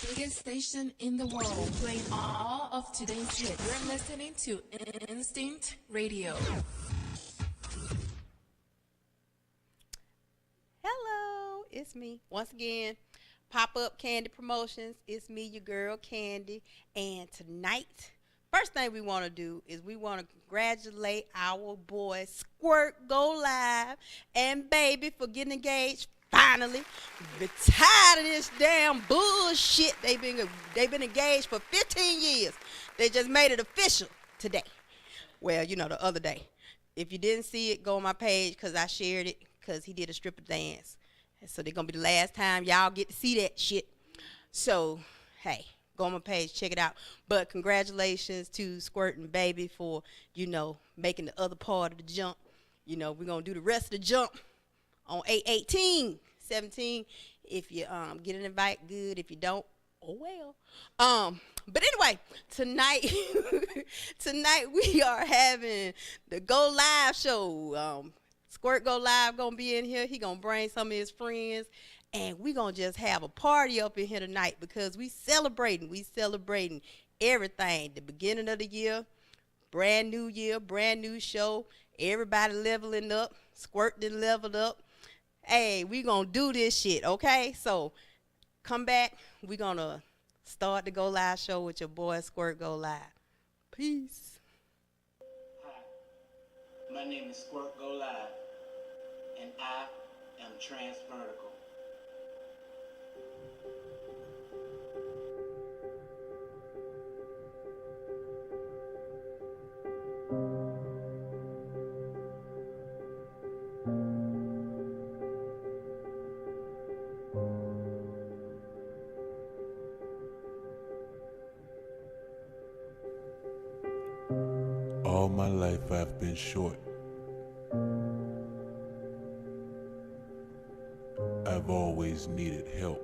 biggest station in the world, playing all of today's hits. You're listening to Instinct Radio. Hello, it's me once again. Pop-up Candy Promotions. It's me, your girl Candy. And tonight, first thing we want to do is we want to congratulate our boy Squirt Go Live and Baby for getting engaged. Finally, been tired of this damn bullshit. They've been engaged for 15 years. They just made it official today. Well, the other day. If you didn't see it, go on my page because I shared it because he did a stripper dance. So they're going to be the last time y'all get to see that shit. So, hey, go on my page, check it out. But congratulations to Squirt and Baby for, making the other part of the jump. We're going to do the rest of the jump on 8/18/17. If you get an invite, good. If you don't, oh well. But anyway, tonight we are having the Go Live show. Squirt Go Live gonna be in here. He gonna bring some of his friends, and we gonna just have a party up in here tonight because we celebrating everything. The beginning of the year, brand new show. Everybody leveling up. Squirt done leveled up. Hey, we gonna do this shit, okay? So come back. We gonna start the Go Live show with your boy Squirt Go Live. Peace. Hi, my name is Squirt Go Live, and I am transvertical. All my life I've been short. I've always needed help.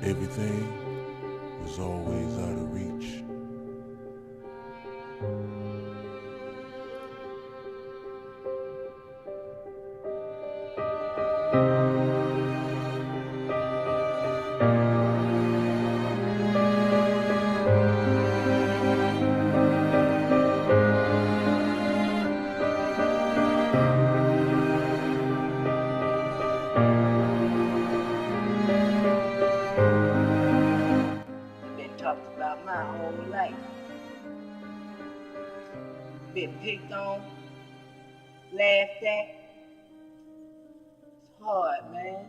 Everything was always out of reach. Been picked on, laughed at. It's hard, man.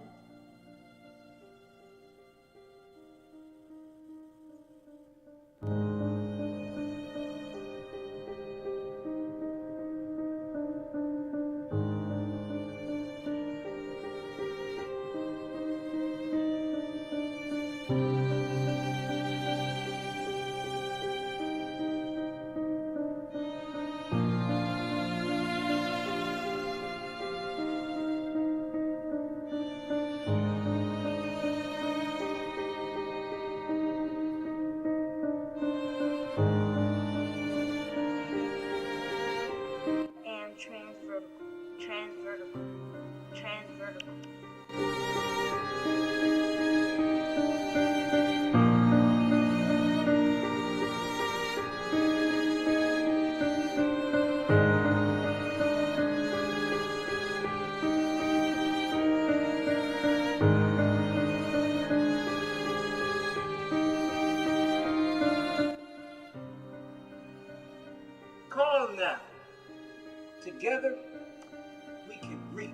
Transvertical. Call them now. Together, we can reach.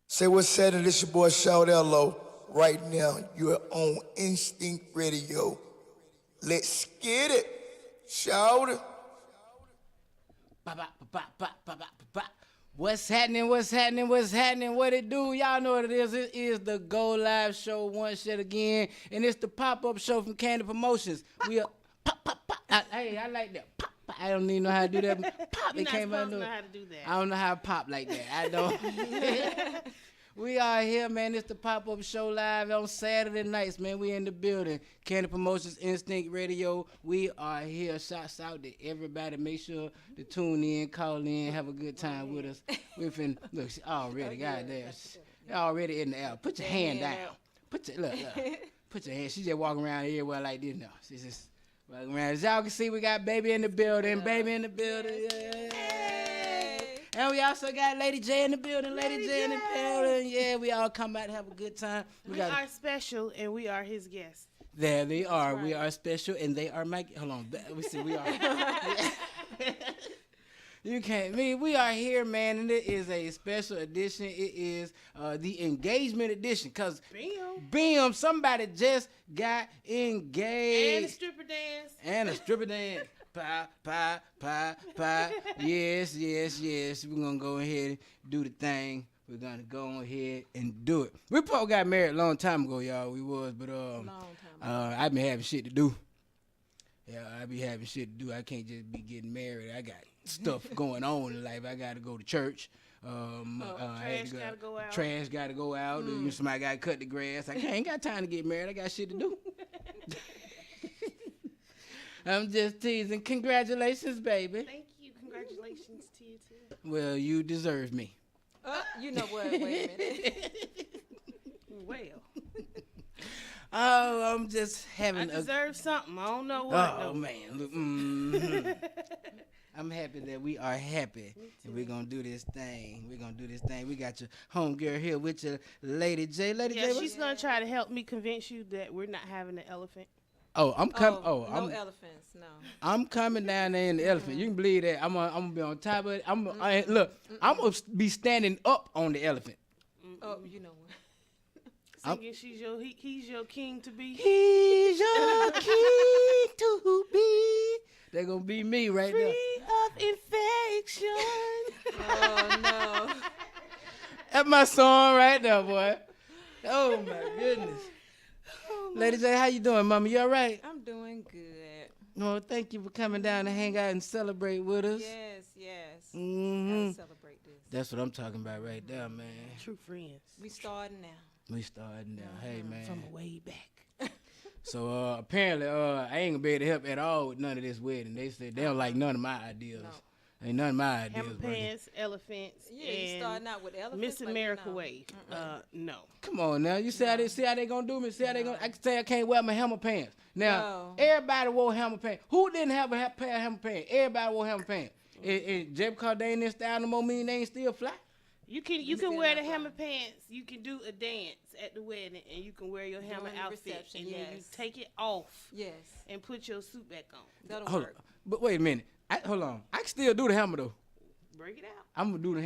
Say what's said, and this your boy Shout Ello. right now. You're on Instinct Radio. Let's get it. Shout it. What's happening? What's happening? What's happening? What it do? Y'all know what it is. It is the Go Live Show once yet again, and it's the pop-up show from Candy Promotions. We are pop, pop, pop. Hey, I like that. Pop, pop. I don't even know how to do that. Pop. You're It not came out. supposed to know how to do that. I don't know how to pop like that. I don't. We are here, man. It's the pop-up show live on Saturday nights, man. We in the building. Candy Promotions, Instinct Radio. We are here. Shouts out to everybody. Make sure to tune in, call in, have a good time with us. We finna look. She already, goddamn, she already in the air. Put your hand down. Put your look. Put your hand. She just walking around everywhere like this now. She's just walking around. As y'all can see, we got baby in the building. Baby in the building. Yeah. And we also got Lady J in the building. Lady J in the building. Yeah, we all come out and have a good time. We are special, and we are his guests. There they are. Right. We are special, and they are my. Hold on. We see. We are. You can't. We are here, man, and it is a special edition. It is the engagement edition, cause bam, somebody just got engaged. And a stripper dance. Pie. Yes. We're going to go ahead and do the thing. We're going to go ahead and do it. We probably got married a long time ago, y'all. We was, but I've been having shit to do. Yeah, I be having shit to do. I can't just be getting married. I got stuff going on in life. I got to go to church. Trash got to go out. Trash got to go out. Somebody got to cut the grass. I ain't got time to get married. I got shit to do. I'm just teasing. Congratulations, baby. Thank you. Congratulations to you, too. Well, you deserve me. You know what? Wait a minute. Well. Oh, I'm just having I deserve something. I don't know what. Oh, man. Look, I'm happy that we are happy. And we're going to do this thing. We got your homegirl here with your Lady J. Lady J. She's going to try to help me convince you that we're not having an elephant. Oh, I'm coming. No elephants, no. I'm coming down there in the elephant. You can believe that. I'm gonna be on top of it. I'm gonna be standing up on the elephant. Oh, you know what? Singing, he's your king to be. He's your king to be. They're gonna be me right there. Free of infection. Oh no. That's my song right there, boy. Oh my goodness. Lady J, how you doing, Mama? You all right? I'm doing good. Well, thank you for coming down to hang out and celebrate with us. Yes. Mm-hmm. Gotta celebrate this. That's what I'm talking about right there, man. True friends. We starting now. Hey, man. From way back. So, apparently, I ain't gonna be able to help at all with none of this wedding. They said they don't like none of my ideas. No. Ain't none of my ideas. Hammer pants, elephants, Yeah, you starting out with elephants. Miss America no. wave. No. Come on now, you see how they gonna do me? See how they gonna? I can say I can't wear my hammer pants. Now everybody wore hammer pants. Who didn't have a pair of hammer pants? Everybody wore hammer pants. And just because they ain't in style no more, mean they ain't still fly. You can wear the hammer pants. You can do a dance at the wedding, and you can wear your hammer outfit, and then you take it off. Yes. And put your suit back on. That'll Hold work. on. But wait a minute. Hold on. I can still do the hammer though. Break it out. I'm gonna do the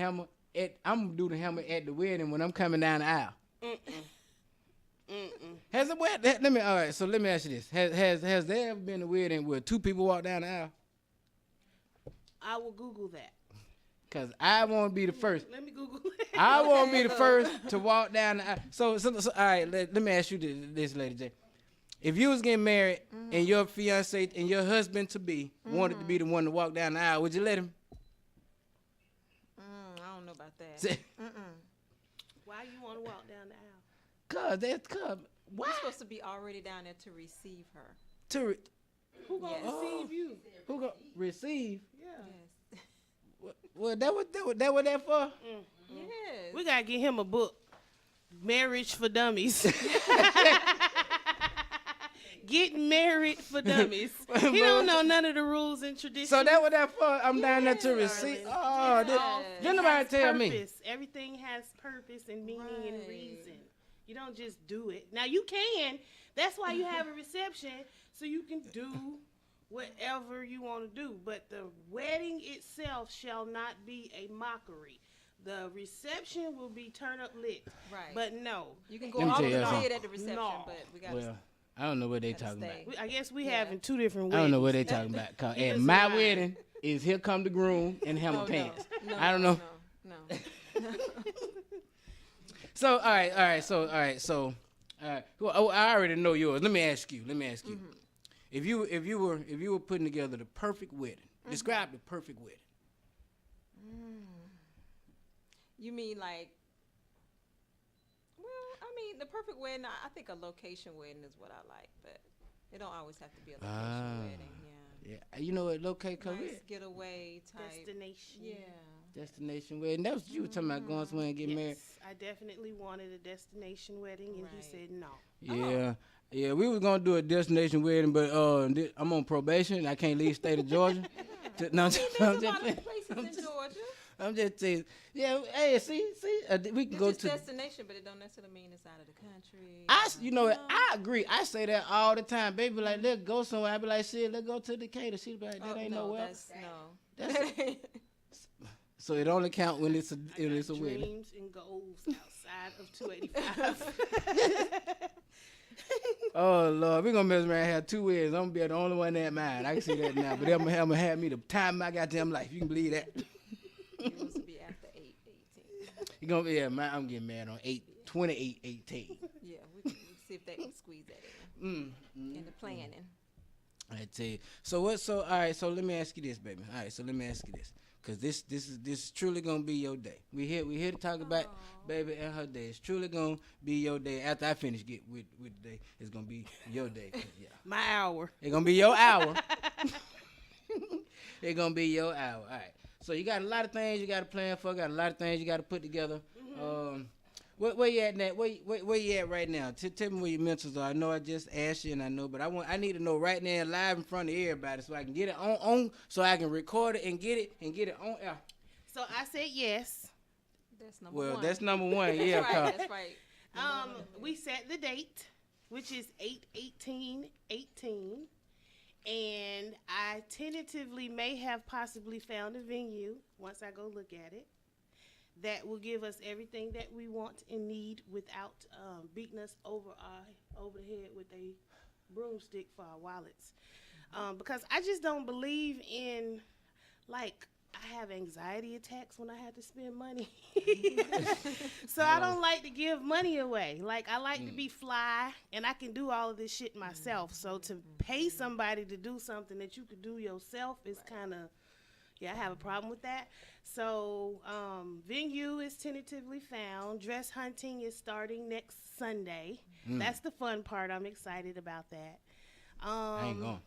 hammer at the wedding when I'm coming down the aisle. Has it wet? Let me ask you this. Has there ever been a wedding where two people walk down the aisle? I will Google that. Cause I won't be the first. Let me Google it. I won't be the first to walk down the aisle. So all right, let me ask you this, Lady J. If you was getting married and your fiance and your husband to be wanted to be the one to walk down the aisle, would you let him? I don't know about that. Why you want to walk down the aisle? Cause why? You're supposed to be already down there to receive her. Who gonna receive you? Who gonna receive? Yeah. Yes. Well, that what that for? Yes. We gotta get him a book, Marriage for Dummies. Getting married for dummies. He don't know none of the rules and traditions. So that what that for? I'm down there to receive. Oh, didn't nobody tell me. Everything has purpose and meaning and reason. You don't just do it. Now you can. That's why you have a reception, so you can do whatever you want to do. But the wedding itself shall not be a mockery. The reception will be turn up lit. Right. But no. You can go Let me all tell over you the something. head at the reception, No. but we got Well, I don't know what they gotta talking stay. about. I guess we Yeah. having two different I weddings. don't know what they talking about. 'Cause Keep at us my in mind. wedding is here come the groom and hammer Oh, pants. no. I don't know. No. So all right. Well, I already know yours. Let me ask you. Mm-hmm. If you were putting together the perfect wedding, describe the perfect wedding. You mean like? Well, I mean the perfect wedding. I think a location wedding is what I like, but it don't always have to be a location wedding. Yeah. Yeah, you know what locate come Nice with? getaway type. Destination. Yeah. Destination wedding. That was you were talking about going somewhere and getting married. Yes, I definitely wanted a destination wedding, and he Right. said no. Yeah. Yeah, we was gonna do a destination wedding, but I'm on probation. I can't leave state of Georgia. No, I'm just There's a playing. lot of places in Georgia. I'm just saying. Yeah, hey, see, we can It's go just to. destination, but it don't necessarily mean it's out of the country. You know what? I agree. I say that all the time. Baby, like, let's go somewhere. I be like, shit, let's go to Decatur. She be like, that ain't nowhere. That's So it only count when it's a wedding. Dreams and goals outside of 285. Oh Lord, we gonna mess around and have two weddings. I'm gonna be the only one that mine. I can see that now. But I'm gonna have me the time of my goddamn life. You can believe that. Yours will be after 8/18. You gonna I'm getting married on 8/28/18. Yeah, we can see if they can squeeze that in the planning. I tell you. So all right. So let me ask you this, baby. All right. So let me ask you this, cause this is truly gonna be your day. We here to talk about baby and her day. It's truly gonna be your day. After I finish with the day, it's gonna be your day. Yeah. My hour. It's gonna be your hour. It's gonna be your hour. All right. So you got a lot of things you got to plan for. Got a lot of things you got to put together. Where you at now? Where you at right now? Tell me where your mentals are. I know I just asked you, and I know, but I need to know right now, live in front of everybody, so I can get it on, so I can record it and get it on air. So I said yes. That's number one. Well, that's number one. Yeah, That's right. That's right. We set the date, which is 8/18/18, and I tentatively may have possibly found a venue once I go look at it that will give us everything that we want and need without beating us over the head with a broomstick for our wallets. Because I just don't believe in, like, I have anxiety attacks when I have to spend money. So I don't like to give money away. Like, I like to be fly, and I can do all of this shit myself. So to pay somebody to do something that you could do yourself is kind of, I have a problem with that. So venue is tentatively found. Dress hunting is starting next Sunday. That's the fun part. I'm excited about that. I ain't going.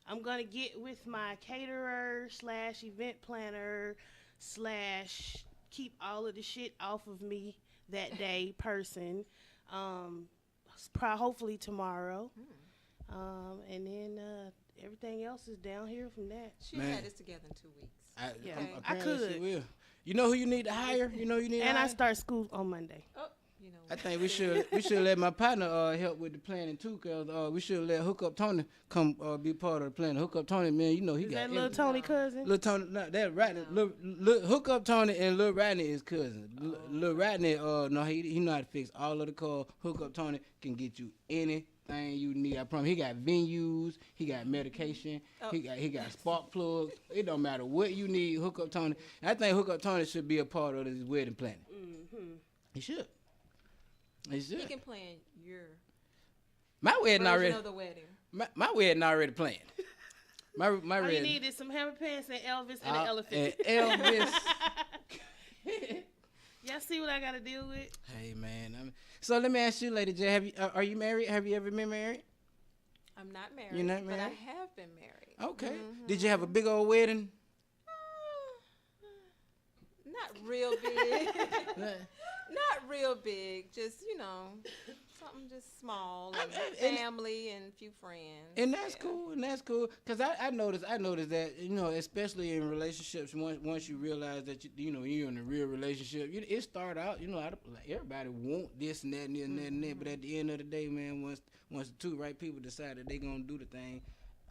I'm going to get with my caterer / event planner / keep all of the shit off of me that day person. Hopefully tomorrow. And then everything else is down here from that. She had this together in 2 weeks. I could. She will. You know who you need to hire? You know you need to And hire? I start school on Monday. I think we should let my partner help with the planning too, cause we should let Hook Up Tony come be part of the planning. Hook Up Tony, man, you know he Is got that little Tony cousin? Little Tony, no, that Rodney. Hook Up Tony and Lil Rodney is cousin. Lil Rodney, no, he know how to fix all of the cars. Hook Up Tony can get you anything you need. I promise. He got venues, he got medication, he got spark plugs. It don't matter what you need. Hook Up Tony. I think Hook Up Tony should be a part of this wedding planning. He should. He can plan my wedding version already. of the wedding. My wedding already planned. My All wedding. you need is some hammer pants and Elvis and an elephant. And Elvis. Y'all see what I got to deal with? Hey man. So let me ask you, Lady J. Are you married? Have you ever been married? I'm not married. You're not But I married? have been married. Okay. Did you have a big old wedding? Not real big. Not real big. Just, something just small. And family and a few friends. And that's cool. And that's cool. Cause I noticed that, especially in relationships, once you realize that you're in a real relationship, it start out, everybody want this and that and this and that and that. But at the end of the day, man, once the two right people decide that they gonna do the thing,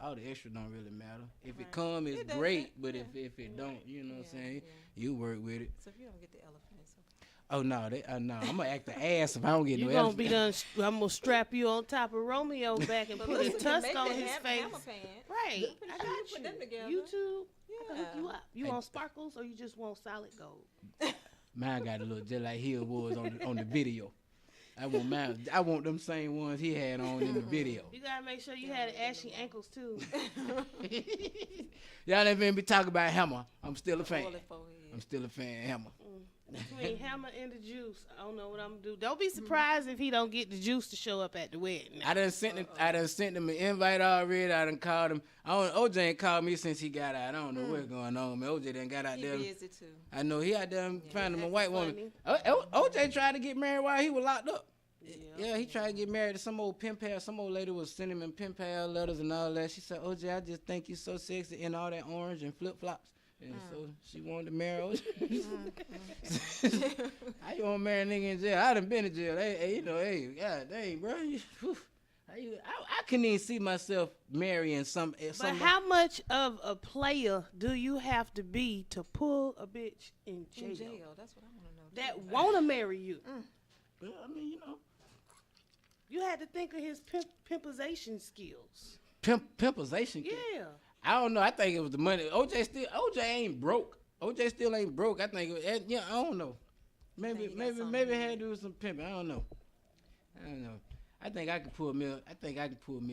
all the extra don't really matter. If Right. it come, it's It doesn't, great. But yeah. if it don't, you know what I'm Yeah, saying? yeah. You work with it. So if you don't get the elephant, it's okay. Oh no, no, I'm gonna act the ass if I don't get You no gonna else. be done. I'm gonna strap you on top of Romeo back and But put a listen, to tusk make on the his face. hammer pants. Right, Pretty I sure got you put them together. YouTube, I can hook you Yeah. up. You want sparkles or you just want solid gold? Mine got a look just like his was on the video. I want mine. I want them same ones he had on in the video. You gotta make sure you had ashy ankles too. Y'all ain't even be talking about Hammer. I'm still a fan. Oily forehead. I'm still a fan of Hammer. Between Hammer and the juice, I don't know what I'm gonna do. Don't be surprised if he don't get the juice to show up at the wedding. I done sent him an invite already. I done called him. OJ ain't called me since he got out. I don't know what's going on, man. OJ done got out He there. busy too. I know he out there finding a white woman. funny. OJ tried to get married while he was locked up. Yeah, he tried to get married to some old pen pal. Some old lady was sending him pen pal letters and all that. She said, OJ, I just think you so sexy in all that orange and flip flops. And so she wanted to marry OJ. How you want to marry a nigga in jail? I done been in jail. God dang, bro. I couldn't even see myself marrying some. But how much of a player do you have to be to pull a bitch in jail, In jail, that's what I want to know. that wanna marry you? Well, I mean, You had to think of his pimpization skills. pimpization. Yeah. I don't know. I think it was the money. OJ ain't broke. OJ still ain't broke. I think I don't know. think he got something Maybe to had do to do some pimping. I don't know. I think I could pull me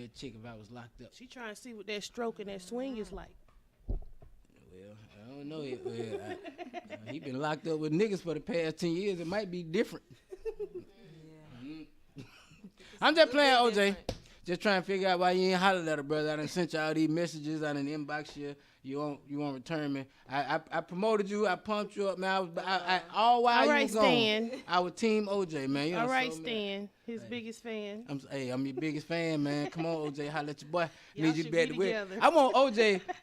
a chick if I was locked up. She trying to see what that stroke and that swing is like. Well, I don't know. He been locked up with niggas for the past 10 years. It might be different. I'm just playing, bit OJ. different. Just trying to figure out why you ain't hollered at her, brother. I done sent you all these messages. I done inbox you. You won't return me. I promoted you. I pumped you up, man. All while All you right, was gone. Stan. I was team OJ, man. You know, All right, so, man, Stan, his biggest fan. I'm your biggest fan, man. Come on, OJ, holla at your boy. Y'all Need you to should be at be the wedding. together. I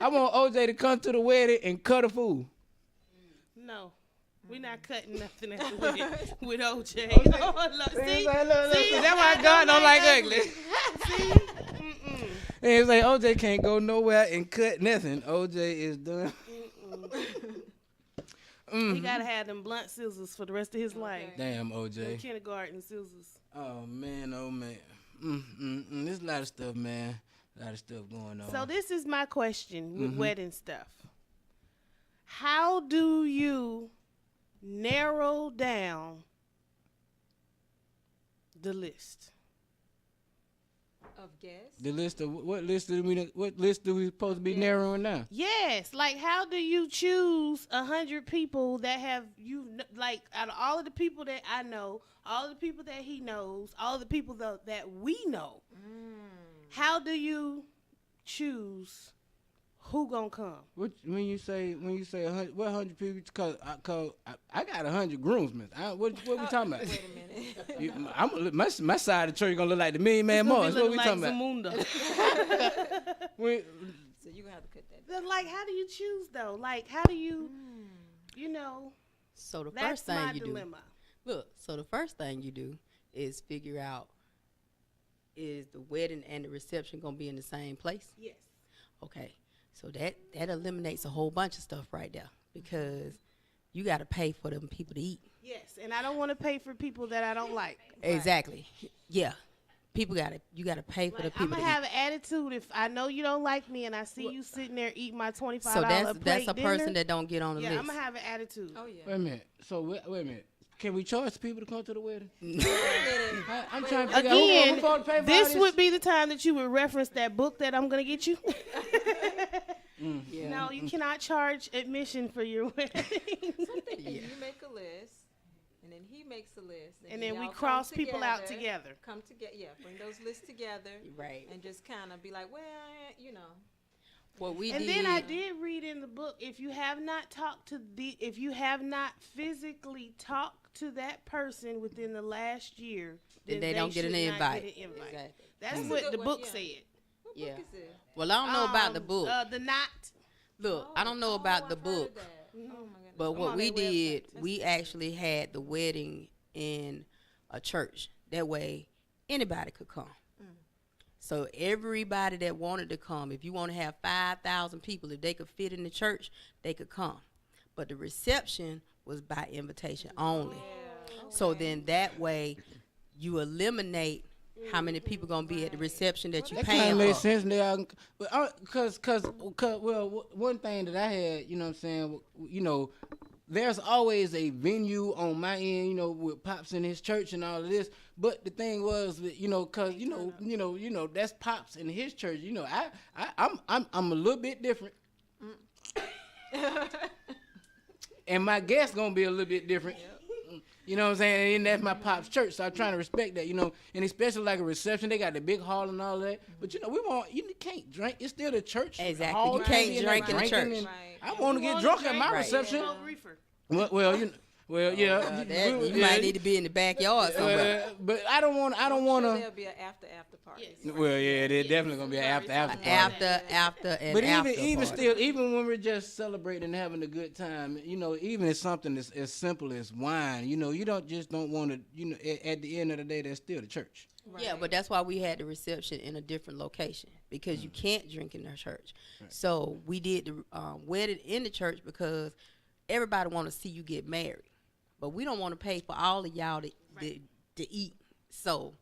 want OJ to come to the wedding and cut a fool. No. We're not cutting nothing at the wedding with OJ. Oh, look, see? See? That's why God don't like ugly. See? And it's like OJ can't go nowhere and cut nothing. OJ is done. He got to have them blunt scissors for the rest of his life. Damn, Them OJ. kindergarten scissors. Oh man. There's a lot of stuff, man. A lot of stuff going on. So this is my question with wedding stuff. How do you narrow down the list? Of guests. The list of what list do we supposed to be narrowing down? Yes, like how do you choose 100 people that have like out of all of the people that I know, all of the people that he knows, all of the people that we know? How do you choose who gonna come? When you say 100, what 100 people? Cause I got 100 groomsmen. What we talking about? Wait a minute. My side of the church gonna look like the Million Man Mars. What we talking about? Zamunda. So you gonna have to cut that. Then, like, how do you choose though? Like, how do you, you know? So the That's first thing my you dilemma. do. Look, so the first thing you do is figure out, is the wedding and the reception gonna be in the same place? Yes. Okay. So that eliminates a whole bunch of stuff right there, because you got to pay for them people to eat. Yes, and I don't want to pay for people that I don't like. Exactly. Yeah. You got to pay for the Like, people I'm to gonna eat. have an attitude if I know you don't like me and I see you sitting there eating my $25 So that's plate a dinner, person that don't get on the yeah, list. I'm gonna have an attitude. Oh yeah. Wait a minute. So wait a minute. Can we charge people to come to the wedding? Wait a minute. I'm trying to figure out who Again, supposed to pay for this all would be the time that you would reference that book that I'm gonna get you. Yeah. No, you cannot charge admission for your wedding. I'm thinking you make a list, and then he makes a list, And then we y'all cross come people out together. Come together, yeah. Bring those lists together, Right. and just kind of be like, well, you know. What we And did. then I did read in the book, if you have not physically talked to that person within the last year, Then then they don't get should an not invite. get an invite. Exactly. That's That's a what good the one, book yeah. said. What Yeah. book is it? Well, I don't know about the book. The knot. Look, I don't know Oh, about the I've heard book. of that. Oh my goodness. But I'm what on we their did, website. we actually had the wedding in a church. That way, anybody could come. So everybody that wanted to come, if you want to have 5,000 people, if they could fit in the church, they could come. But the reception was by invitation only. So then that way you eliminate how many people gonna be at the reception that you That kind paying of makes for. sense now, but cause well, one thing that I had, you know what I'm saying, you know, there's always a venue on my end, you know, with Pops in his church and all of this. But the thing was, that, you know, cause you know, that's Pops in his church. You know, I'm a little bit different, and my guest gonna be a little bit different. You know what I'm saying? And that's my Pop's church, so I'm trying to respect that, you know. And especially like a reception, they got the big hall and all that. But you know, you can't drink. It's still the church. Exactly. Hall. You can't Ain't drink in the drinking church. and Right. I want to get drunk at my Right. reception. Smoke reefer. Well, yeah. You might need to be in the backyard somewhere. But I don't want. I'm sure there'll be an after party. Yes. Well, yeah, there's definitely gonna be an after party. After But after even party. still, even when we're just celebrating and having a good time, you know, even if something as simple as wine, you know, you don't want to, you know, at the end of the day, that's still the church. Yeah, but that's why we had the reception in a different location because you can't drink in the church. So we did the wedding in the church because everybody want to see you get married, but we don't want to pay for all of y'all to eat. So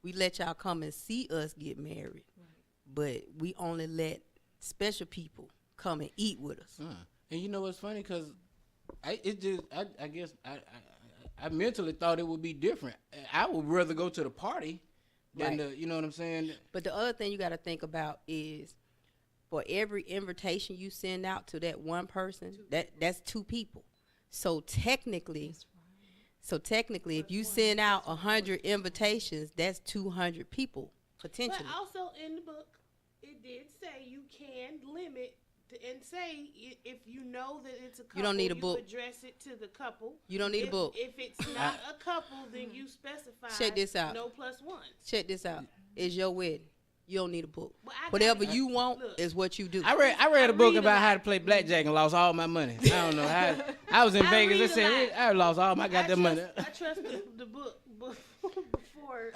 we let y'all come and see us get married, but we only let special people come and eat with us. And you know what's funny? Because I guess I mentally thought it would be different. I would rather go to the party than Right. you know what I'm saying? But the other thing you got to think about is for every invitation you send out to that one person, that's 2 people. So technically, if you send out 100 invitations, that's 200 people potentially. But also in the book, it did say you can limit and say if you know that it's a couple, You don't need a book. address it to the couple. You don't need a book. If it's not a couple, then you specify. Check this out. No plus ones. Check this out. It's your wedding. You don't need a book. Well, I Whatever got- you want look. is what you do. I read a book read a about lot. how to play blackjack and lost all my money. I don't know how. I was in I Vegas. read I said a lot. I lost all my goddamn money. I trust the book before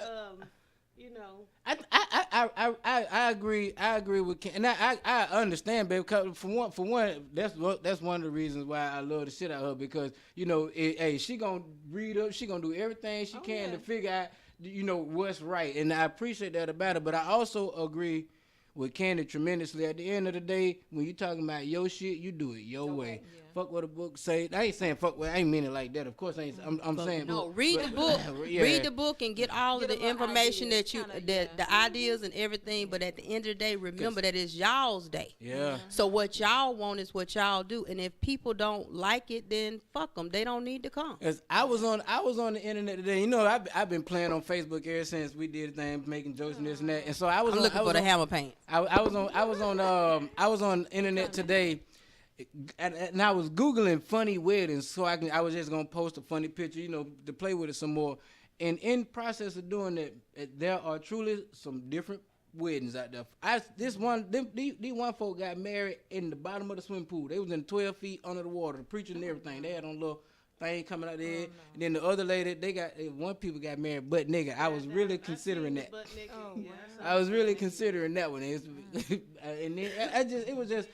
you know. I agree with Ken, and I understand, baby. Because for one, that's one of the reasons why I love the shit out of her, because you know, hey, she gonna read up, she gonna do everything she can to figure out, you know, what's right, and I appreciate that about her. But I also agree with Candy tremendously. At the end of the day, when you talking about your shit, you do it your way. Fuck what a book say. I ain't saying fuck. I ain't mean it like that. Of course, I ain't. I'm saying No, read the book. Yeah. Read the book and get all of Get the a little information ideas, that you, kinda, the ideas and everything. But at the end of the day, remember that it's y'all's day. Yeah. So what y'all want is what y'all do. And if people don't like it, then fuck them. They don't need to come. Cause I was on the internet today. You know, I've been playing on Facebook ever since we did the thing, making jokes and this and that. And so I was I'm looking for the hammer paint. I was on internet today, and I was Googling funny weddings, so I was just gonna post a funny picture, you know, to play with it some more. And in process of doing that, there are truly some different weddings out there. These one folk got married in the bottom of the swimming pool. They was in 12 feet under the water, the preacher and everything. They had on a little thing coming out there. And then the other lady, one people got married butt nigga. I was really considering that. I was really considering that one. And then it was just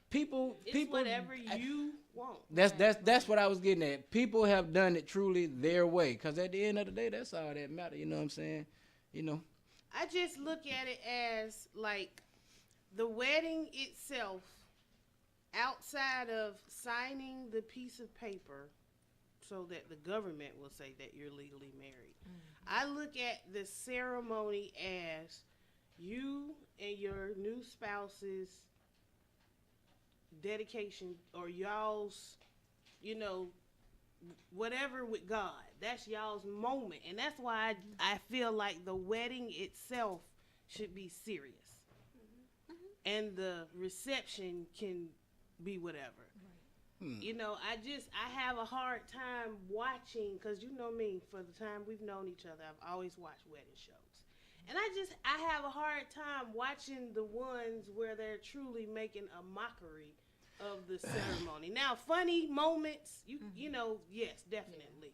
people. It's whatever you want. That's what I was getting at. People have done it truly their way, because at the end of the day, that's all that matters. You know what I'm saying? You know. I just look at it as like the wedding itself, outside of signing the piece of paper so that the government will say that you're legally married. I look at the ceremony as you and your new spouse's dedication, or y'all's, you know, whatever with God. That's y'all's moment. And that's why I feel like the wedding itself should be serious. And the reception can be whatever. You know, I have a hard time watching, because you know me, for the time we've known each other, I've always watched wedding shows. And I have a hard time watching the ones where they're truly making a mockery of the ceremony. Now, funny moments, you know, yes, definitely.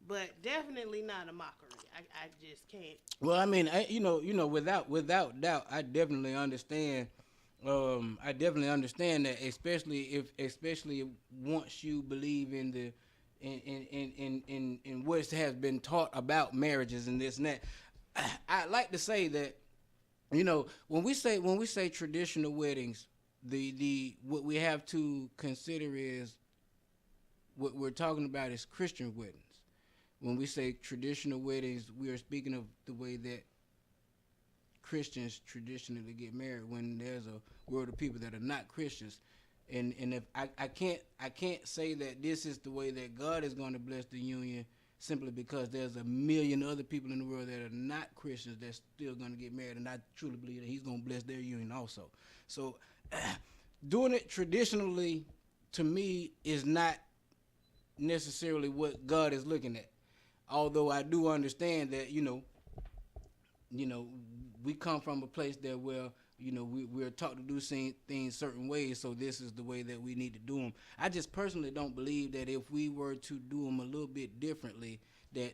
but definitely not a mockery. I just can't. Well, I mean, without doubt, I definitely understand. I definitely understand that, especially once you believe in the in what has been taught about marriages and this and that. I like to say that, when we say traditional weddings, the what we have to consider is what we're talking about is Christian weddings. When we say traditional weddings, we are speaking of the way that Christians traditionally get married. When there's a world of people that are not Christians, and if I can't say that this is the way that God is going to bless the union, simply because there's a million other people in the world that are not Christians that's still going to get married, and I truly believe that He's going to bless their union also. So, doing it traditionally, to me, is not necessarily what God is looking at. Although I do understand that, we come from a place that where, we're taught to do things certain ways, so this is the way that we need to do them. I just personally don't believe that if we were to do them a little bit differently, that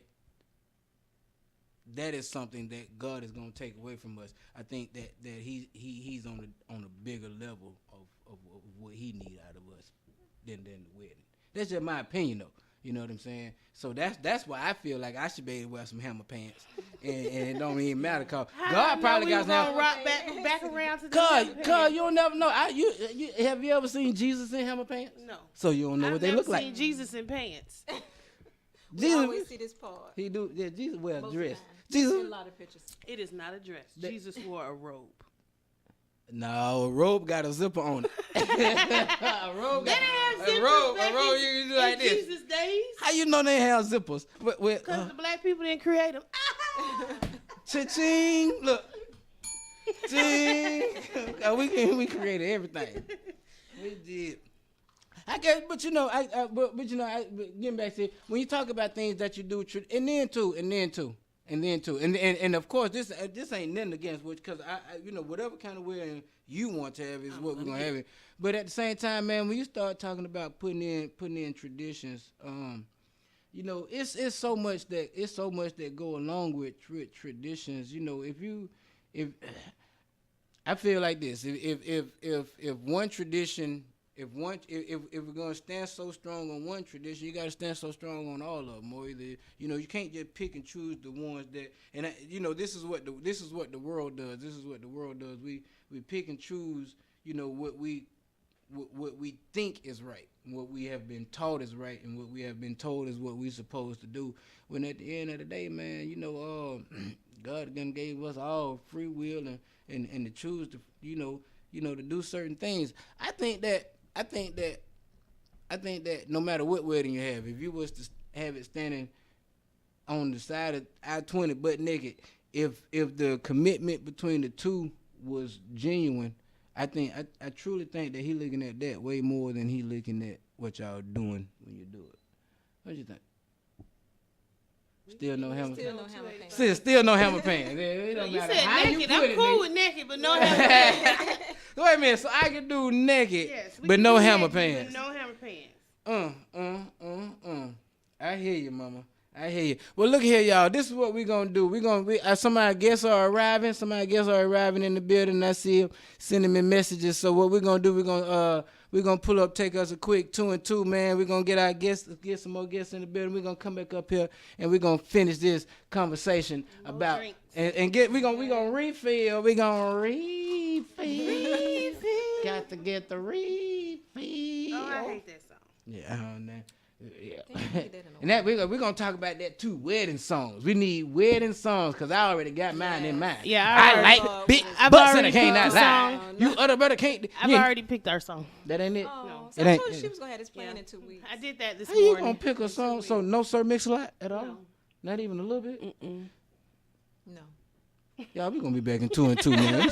is something that God is going to take away from us. I think that he's on a bigger level of what He need out of us than the wedding. That's just my opinion, though. You know what I'm saying? So that's why I feel like I should be able to wear some hammer pants, and it don't even matter, cause God probably got some. Rock back around to the Cause you'll never know. Have you ever seen Jesus in hammer pants? No. So you don't know what they look like. I've never seen Jesus in pants. We always see this part. He do. Yeah, Jesus wear a Most dress. of the time. Jesus. See a lot of pictures. It is not a dress. Jesus wore a robe. No, a robe got a zipper on it. A robe got a robe. You do like this. Jesus days. How you know they have zippers? Because the black people didn't create them. Cha-ching! Look, ching! We created everything. We did. I guess, but getting back to it, when you talk about things that you do, and of course this ain't nothing against which, because I whatever kind of wedding you want to have is what we're gonna have it. But at the same time, man, when you start talking about putting in traditions, it's so much that go along with traditions. If I feel like this, if one tradition. If we're gonna stand so strong on one tradition, you gotta stand so strong on all of them. Or either you can't just pick and choose the ones that. And this is what the world does. This is what the world does. We pick and choose. What we think is right, what we have been taught is right, and what we have been told is what we're supposed to do. When at the end of the day, man, God done gave us all free will and to choose to to do certain things. I think that no matter what wedding you have, if you was to have it standing on the side of I-20 butt naked, if the commitment between the two was genuine, I truly think that he looking at that way more than he looking at what y'all doing when you do it. What you think? Still no hammer pants. Still no hammer pants. It don't You matter said how naked. you put I'm it, cool nigga. with naked, but no hammer pants. Wait a minute, so I can do naked, Yes, we but can no do hammer naked, pants. but no hammer pants. I hear you, mama. I hear you. Well, look here, y'all. This is what we're going to do. Somebody guests are arriving. In the building. I see them sending me messages. So what we're going to do, we're going to pull up, take us a quick 2 and 2, man. We're going to get our guests, get some more guests in the building. We're going to come back up here, and we're going to finish this conversation about, drinks. and get, we're going to refill. We're going to refill. Got to get the refill. Oh, I hate that song. Yeah, I don't know. Yeah. that in a And that we're gonna talk about that too. Wedding songs. We need wedding songs because I already got mine in mind. Yeah, I already- like big I've butts and already I can't picked not the lie. song. You other brother can't. I've already picked our song. That ain't it. Oh, It so I ain't- told you she was gonna have this plan in 2 weeks. I did that this How you morning. gonna pick a song? So no Sir Mix-a-Lot at all? No. Not even a little bit. No. Y'all, we gonna be back in 2 and 2, man.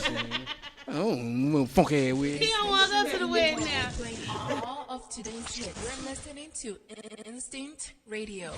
Oh, funky ass wedding. He don't want to go to the wedding now. Playing all of today's hits. You're listening to Instinct Radio.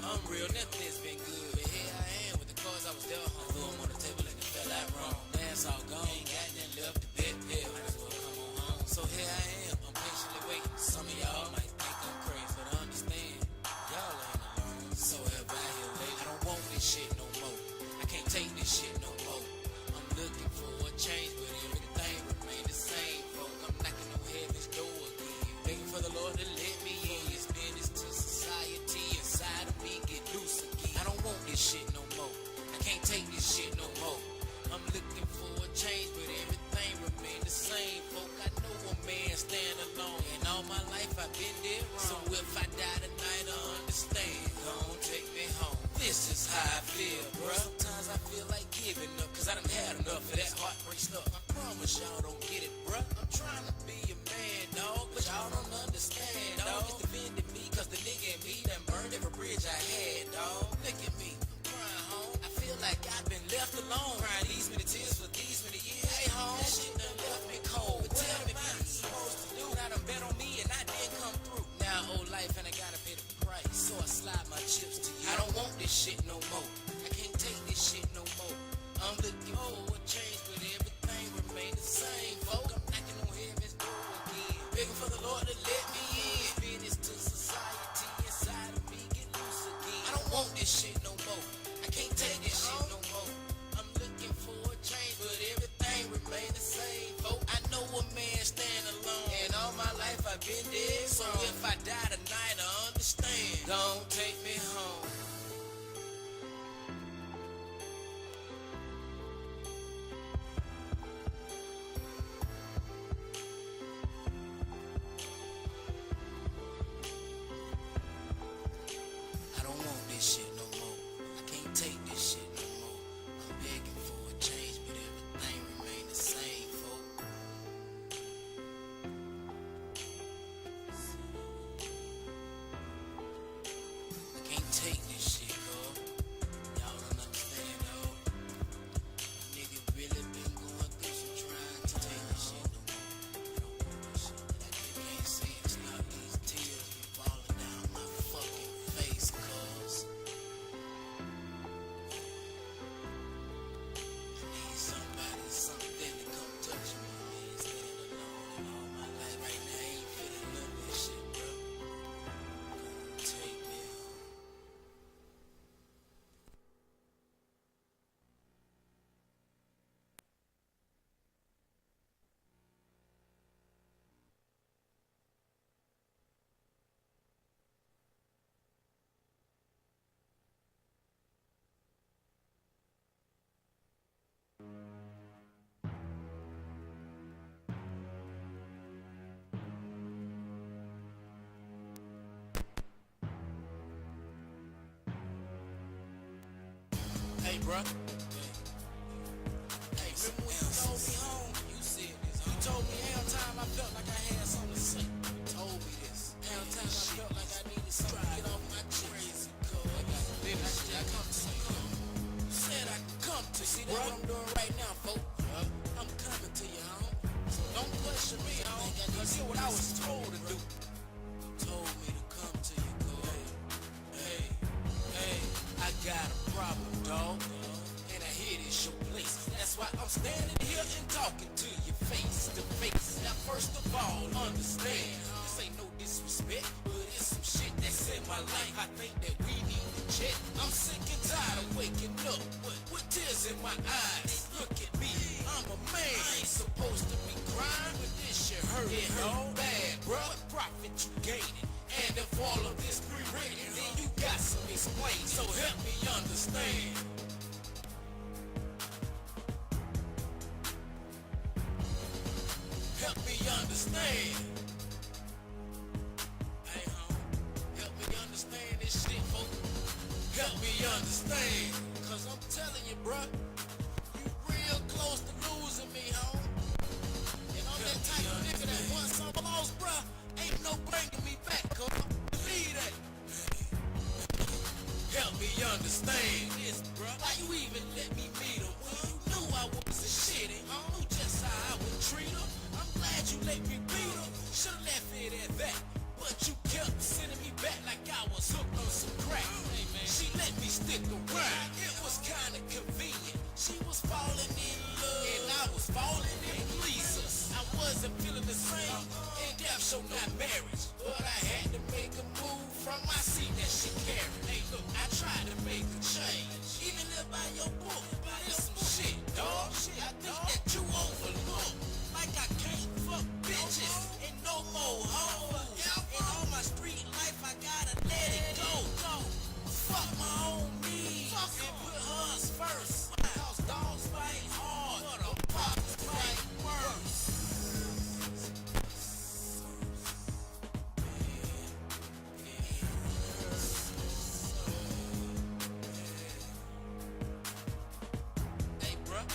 I'm real, Netflix been good. But here I am with the cards I was there home. Threw 'em on the table and it felt like wrong. Now it's all gone. Ain't got nothing left to bet. Yeah, might as well come on home. So here I am, I'm patiently waiting. Some of y'all might think I'm crazy, but understand, y'all ain't alone. So help out here, lady. I don't want this shit no more. I can't take this shit no more. I'm looking for a change, but everything remain the same, folk. I'm knocking on heaven's door again, begging for the Lord to let me in. It's business to society inside of me get loose again. I don't want this shit no more. I can't take this shit no more. I'm looking for a change, but everything remain the same, folk. I know a man stand alone, and all my life I've been there wrong. So if I die tonight, I understand. Don't take me home. This is how I feel, bruh. Sometimes I feel like giving up, cause I done had enough of that heartbreak stuff. I promise y'all don't get it, bruh. I'm trying to be a man, dog, but y'all don't understand, dog. It's defending me, cause the nigga in me done burned every bridge I had, dog. Look at me, I'm crying, home. I feel like I've been left alone, crying these many tears for these many years. Hey, home, that shit done left me cold. But tell me what I'm supposed to do. Now done bet on me and I didn't come through. Now old life and I gotta pay the price, so I slide my chips to you. I don't want this shit no more. I can't take this shit no more. I'm looking for a change, but everything remain the same, folk. I'm knocking on heaven's door again, begging for the Lord to let me in. Business to society inside of me get loose again. I don't want this shit no more. I can't take this shit no more. I'm looking for a change, but everything remain the same, folk. I know a man stand alone, and all my life I've been dead. So if I die tonight, I understand. Don't take me home. I don't want this shit no more. I can't take this shit no more. I'm begging for a change, but everything remain the same, folk. I can't take this shit, girl. Y'all don't understand, though. Nigga really been going through some trying to take this shit no more. I don't want this shit. I can't see it. Stop these tears be falling down my fucking face, cuz I need somebody, something to come touch me. Man, staying alone in all my life right now. I ain't feeling none of this shit, bro. Gonna take me home. Hey, bruh. Hey, remember when you told me home? You said this. You told me every time I felt like I had something to say. You told me this. Every time I felt like I needed something to get off my chest. Then I come to you. You said I could come to you. See that's what I'm doing right now, folks. I'm coming to you, home. So don't question me, home. Cause here's what I was told to do. You told me to come to you, girl. Hey, I got a problem, dog. And I hear this your place. That's why I'm standing here and talking to you face to face. Now first of all, understand, this ain't no disrespect, but it's some shit that's in my life I think that we need to check. I'm sick and tired of waking up with tears in my eyes. Look at me, I'm a man. I ain't supposed to be crying, but this shit hurt. It hurt bad, bro. What profit you gaining? And if all of this pre-written, then you got some explain. So help me understand. Help me understand. Hey, home. Help me understand this shit, folks. Help me understand. Cause I'm telling you, bruh, you real close to losing me, home. And I'm that type of nigga that once I'm lost, bruh, ain't no bringing me back, cuz. Believe that. Help me understand this, bruh. Why you even let me meet her when you knew I wasn't shit and you knew just how I would treat her? I'm glad you let me beat her. Should've left it at that. But but you kept sending me back like I was hooked on some crack. Hey, man. She let me stick around. It was kinda convenient. She was falling in love, and I was falling in pleasers. I wasn't feeling the same, and damn sure not marriage. But I had to make a move from my seat that she carried. Hey, look, I tried to make a change. Even if by your book, but it's some shit, dog. I think that you overlook. Like I can't fuck bitches and no more hoes. And all my street life, I gotta let it go. Fuck my own needs and put hers first. Cause dogs fight hard, but pops fight worse. Hey, bruh,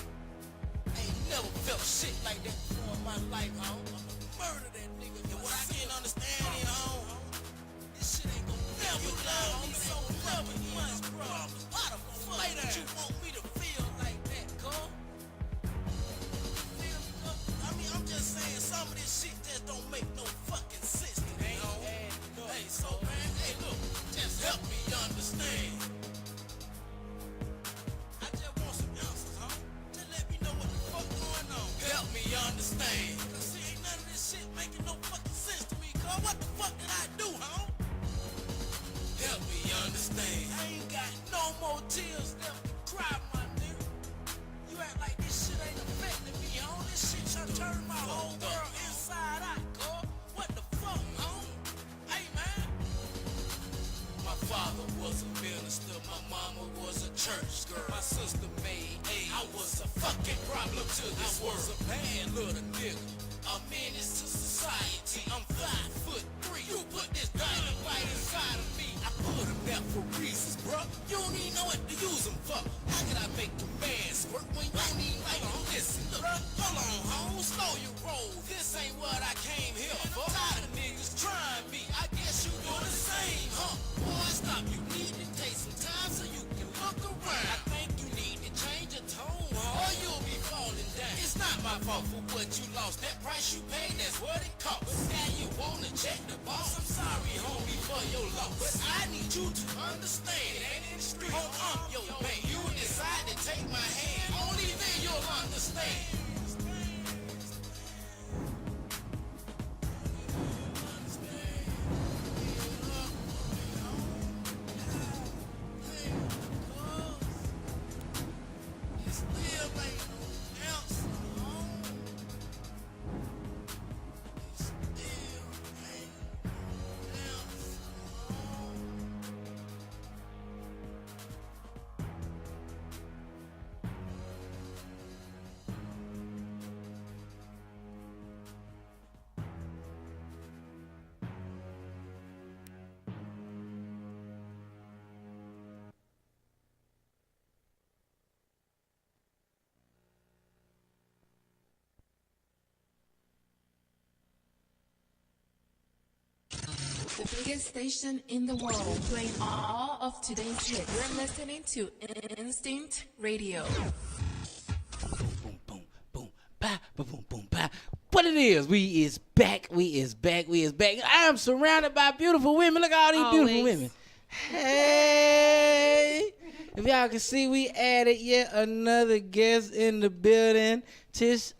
I ain't never felt shit like that before in my life, home. I'ma murder that nigga. And what I can't understand is, home, this shit ain't gon' never love me so never much, bro. Why the fuck would you want me to feel like that, cuz? I mean, I'm just saying, some of this shit just don't make no fucking sense to me, home. Hey, so man, hey, look, just help me understand. I just want some answers, home. Just let me know what the fuck going on. Help me understand. Cause see, ain't none of this shit making no fucking sense to me, cuz. What the fuck did I do, home? Help me understand. I ain't got no more tears left to cry, my nigga. You act like this shit ain't affecting me, home. This shit done turned my whole world inside out, cuz. What the fuck, home? Hey, man. My father was a minister, my mama was a church girl. My sister made A. I was a fucking problem to this world. I was a bad little nigga, a menace to society. I'm 5'3". You put this dynamite inside of me. I put him there for reasons, bruh. You don't even know what to use him for. How can I make a man squirt when you don't even like him? Listen, look, hold on, home, slow your roll. This ain't what I came here for. Tired of niggas trying me. I guess you do the same, huh? Boy, stop. You need to take some time so you can look around. I think you need to change your tone, huh? Or you'll be falling down. It's not my fault for what you lost. That price you paid, that's what it cost. But now you wanna check the boss. I'm sorry, homie, for your loss. But I need you to understand. It ain't in the street. Oh, I'm your man. You decide to take my hand. Only then you'll understand. The biggest station in the world, playing all of today's hits. You're listening to Instinct Radio. Boom, boom, boom, ba, ba, boom, boom, ba. What it is, we is back. I'm surrounded by beautiful women. Look at all these beautiful women. Hey, if y'all can see, we added yet another guest in the building.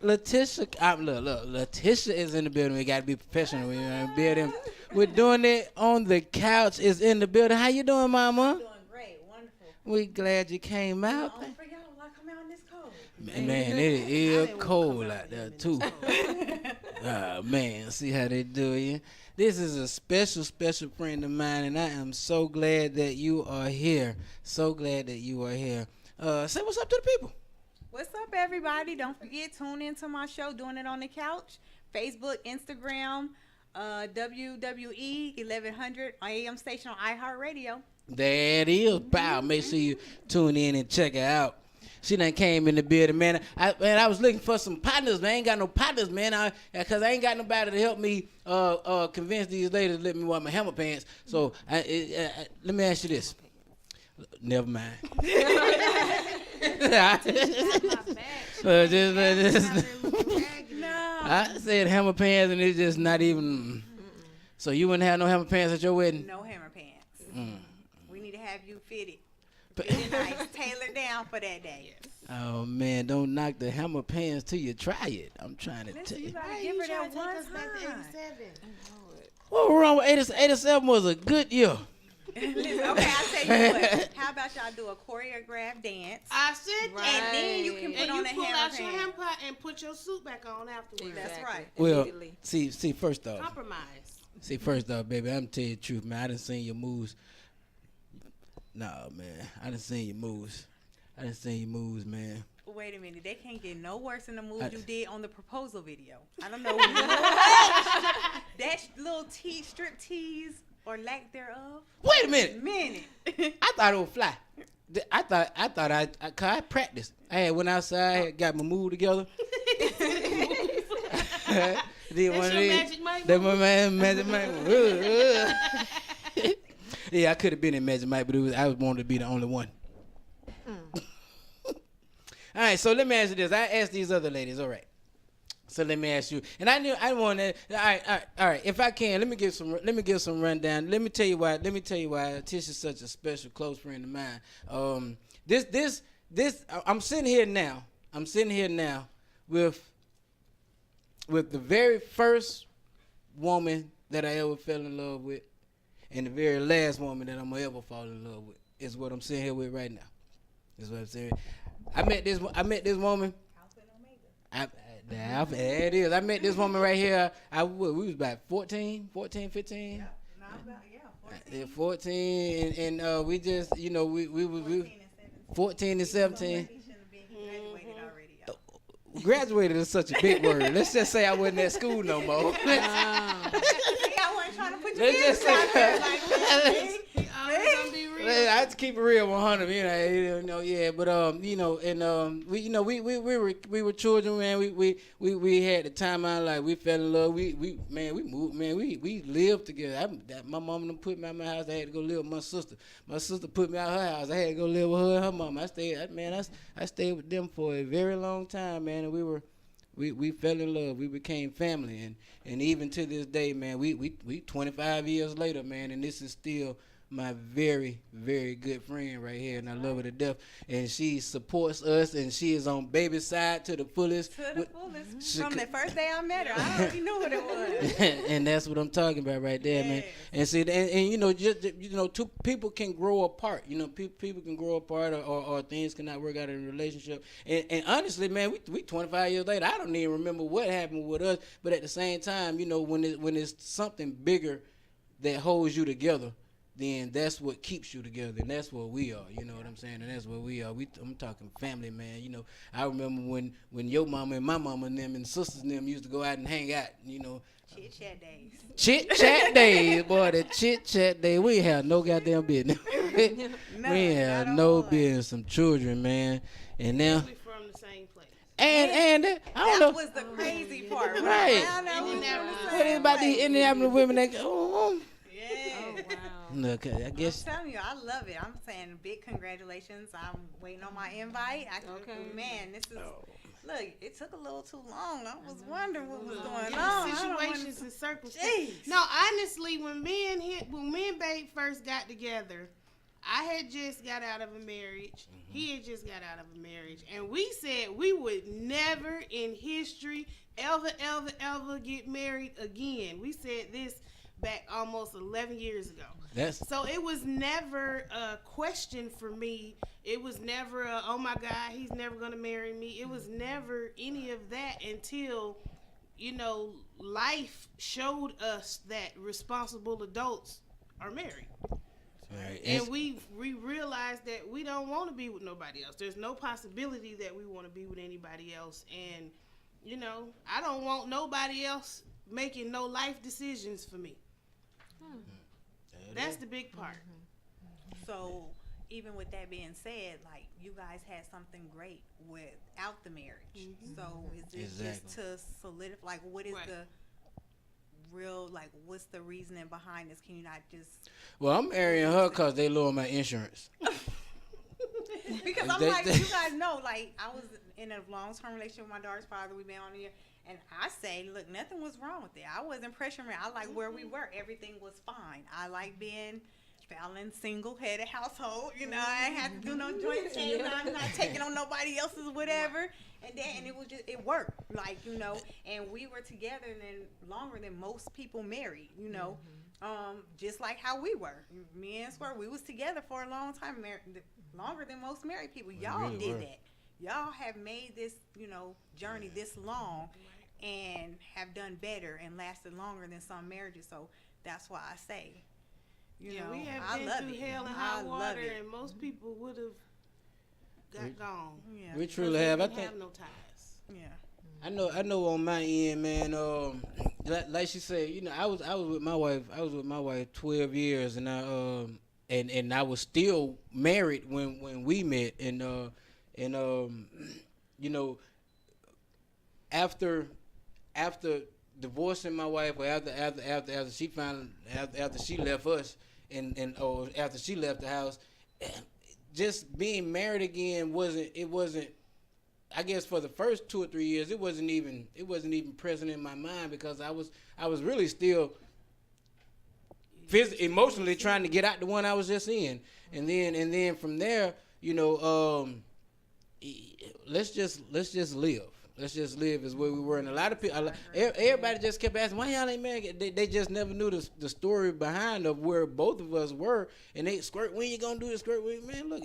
Letitia, look, Letitia is in the building. We got to be professional. We're in the building. We're doing it on the couch. Is in the building. How you doing, Mama? Doing great, wonderful. We glad you came out. Don't forget I come out in this cold. Man, it is cold out there too. Man, see how they do you. This is a special friend of mine, and I am so glad that you are here. Say what's up to the people. What's up, everybody? Don't forget, tune into my show, Doing It on the Couch, Facebook, Instagram, WWE 1100 AM station on iHeartRadio. There it is. Bow. Make sure you tune in and check her out. She done came in the building, man. I was looking for some partners, man. I ain't got no partners, man. Because I ain't got nobody to help me convince these ladies to let me wear my hammer pants. So let me ask you this. Never mind. I said hammer pants, and it's just not even. So you wouldn't have no hammer pants at your wedding? No hammer pants. Mm. We need to have you fitted. Fitted nice, tailored down for that day. Oh man, don't knock the hammer pants till you try it. I'm trying to tell Listen, you you. gotta give her that one back to time. 87. What was wrong with 87 was a good year. Listen, okay, I'll tell you what. How about y'all do a choreographed dance? I said that. And then you can put And on you a pull hammer out your pants. hammer pant and put your suit back on afterwards. That's right. Well, see, first off, Compromise. baby, I'm tell you the truth, man. I done seen your moves. Nah, man, I done seen your moves. Man. Wait a minute. They can't get no worse than the moves I- you did on the proposal video. I don't know. that little strip tease or lack thereof. Wait a minute. I thought it would fly. I thought I practiced. I had went outside, had got my mood together. Did one of your these. Magic Mike That's my Magic Mike. Yeah, I could have been in Magic Mike, but I was wanted to be the only one. All right, so let me ask you this. I asked these other ladies. All right. So let me ask you, and I want to. All right. If I can, let me give some rundown. Let me tell you why Tish is such a special close friend of mine. This. I'm sitting here now with the very first woman that I ever fell in love with, and the very last woman that I'm gonna ever fall in love with is what I'm sitting here with right now. Is what I'm saying. I met this woman. There it is. I met this woman right here. We was about 14, 15. Yeah, 14, and we just, we 14 and 17. Graduated is such a big word. Let's just say I wasn't at school no more. I wasn't trying to put your Let's just business out there say, like that. I have to keep it real 100, yeah. But we were children, man. We had the time out, like we fell in love. We moved, man. We lived together. My mom done put me out of my house. I had to go live with my sister. My sister put me out of her house. I had to go live with her and her mom. I stayed with them for a very long time, man. And we fell in love. We became family, and even to this day, man, we 25 years later, man, and this is still my very, very good friend right here, and I love her to death. And she supports us, and she is on baby's side to the fullest. From the first day I met her, I already knew what it was. And that's what I'm talking about right there, man. And see, and two people can grow apart. People can grow apart, or things cannot work out in a relationship. And honestly, man, we 25 years later, I don't even remember what happened with us. But at the same time, when it's something bigger that holds you together, then that's what keeps you together, and that's what we are. You know what I'm saying? And that's what we are. I'm talking family, man. I remember when your mama and my mama and them and sisters and them used to go out and hang out. Chit-chat days. Chit-chat days, boy. The chit-chat days. We ain't have no goddamn business. We ain't have no business. Some children, man. And now. We from the same place. And I don't know. That was the crazy part. Right. What is about these Indianapolis women that wow. Look, I guess. I'm telling you, I love it. I'm saying big congratulations. I'm waiting on my invite. Man, this is. Look, it took a little too long. I was wondering what was going on. Situations and circumstances. No, honestly, when me and Babe first got together, I had just got out of a marriage. He had just got out of a marriage. And we said we would never in history ever get married again. We said this back almost 11 years ago. So it was never a question for me. It was never oh my God, he's never going to marry me. It was never any of that until, life showed us that responsible adults are married. Right. And we realized that we don't want to be with nobody else. There's no possibility that we want to be with anybody else. And, I don't want nobody else making no life decisions for me. That's the big part. So, even with that being said, like, you guys had something great without the marriage. So, is it just to solidify? Like, what is the real, like, what's the reasoning behind this? Can you not just? Well, I'm marrying her because they lower my insurance. Because I'm like, you guys know, like, I was in a long-term relationship with my daughter's father. We've been on here. And I say, look, nothing was wrong with it. I wasn't pressuring. I like where we were. Everything was fine. I like being Fallon single-headed household. You know, I ain't had to do no joint table. I'm not taking on nobody else's whatever. And it was just, it worked. Like, you know, and we were together longer than most people married, you know. Just like how we were. Me and Squirt, we was together for a long time, longer than most married people. Y'all really did that. Y'all have made this, you know, journey this long and have done better and lasted longer than some marriages. So that's why I say, you know, we have I been love through it. hell and high water, and most people would have gone. Yeah. We truly have. I think have no ties. Yeah. I know on my end, man. Like she said, you know, I was with my wife. I was with my wife 12 years, and I was still married when we met, and you know, after divorcing my wife, or after she left us, or after she left the house, just being married again wasn't. I guess for the first 2 or 3 years, it wasn't even present in my mind, because I was really still emotionally trying to get out the one I was just in, and then from there, you know, let's just live. Let's just live is where we were. And a lot of people, everybody just kept asking, why y'all ain't married? They just never knew the story behind of where both of us were. And they, Squirt, when you gonna do this? Squirt, man, look,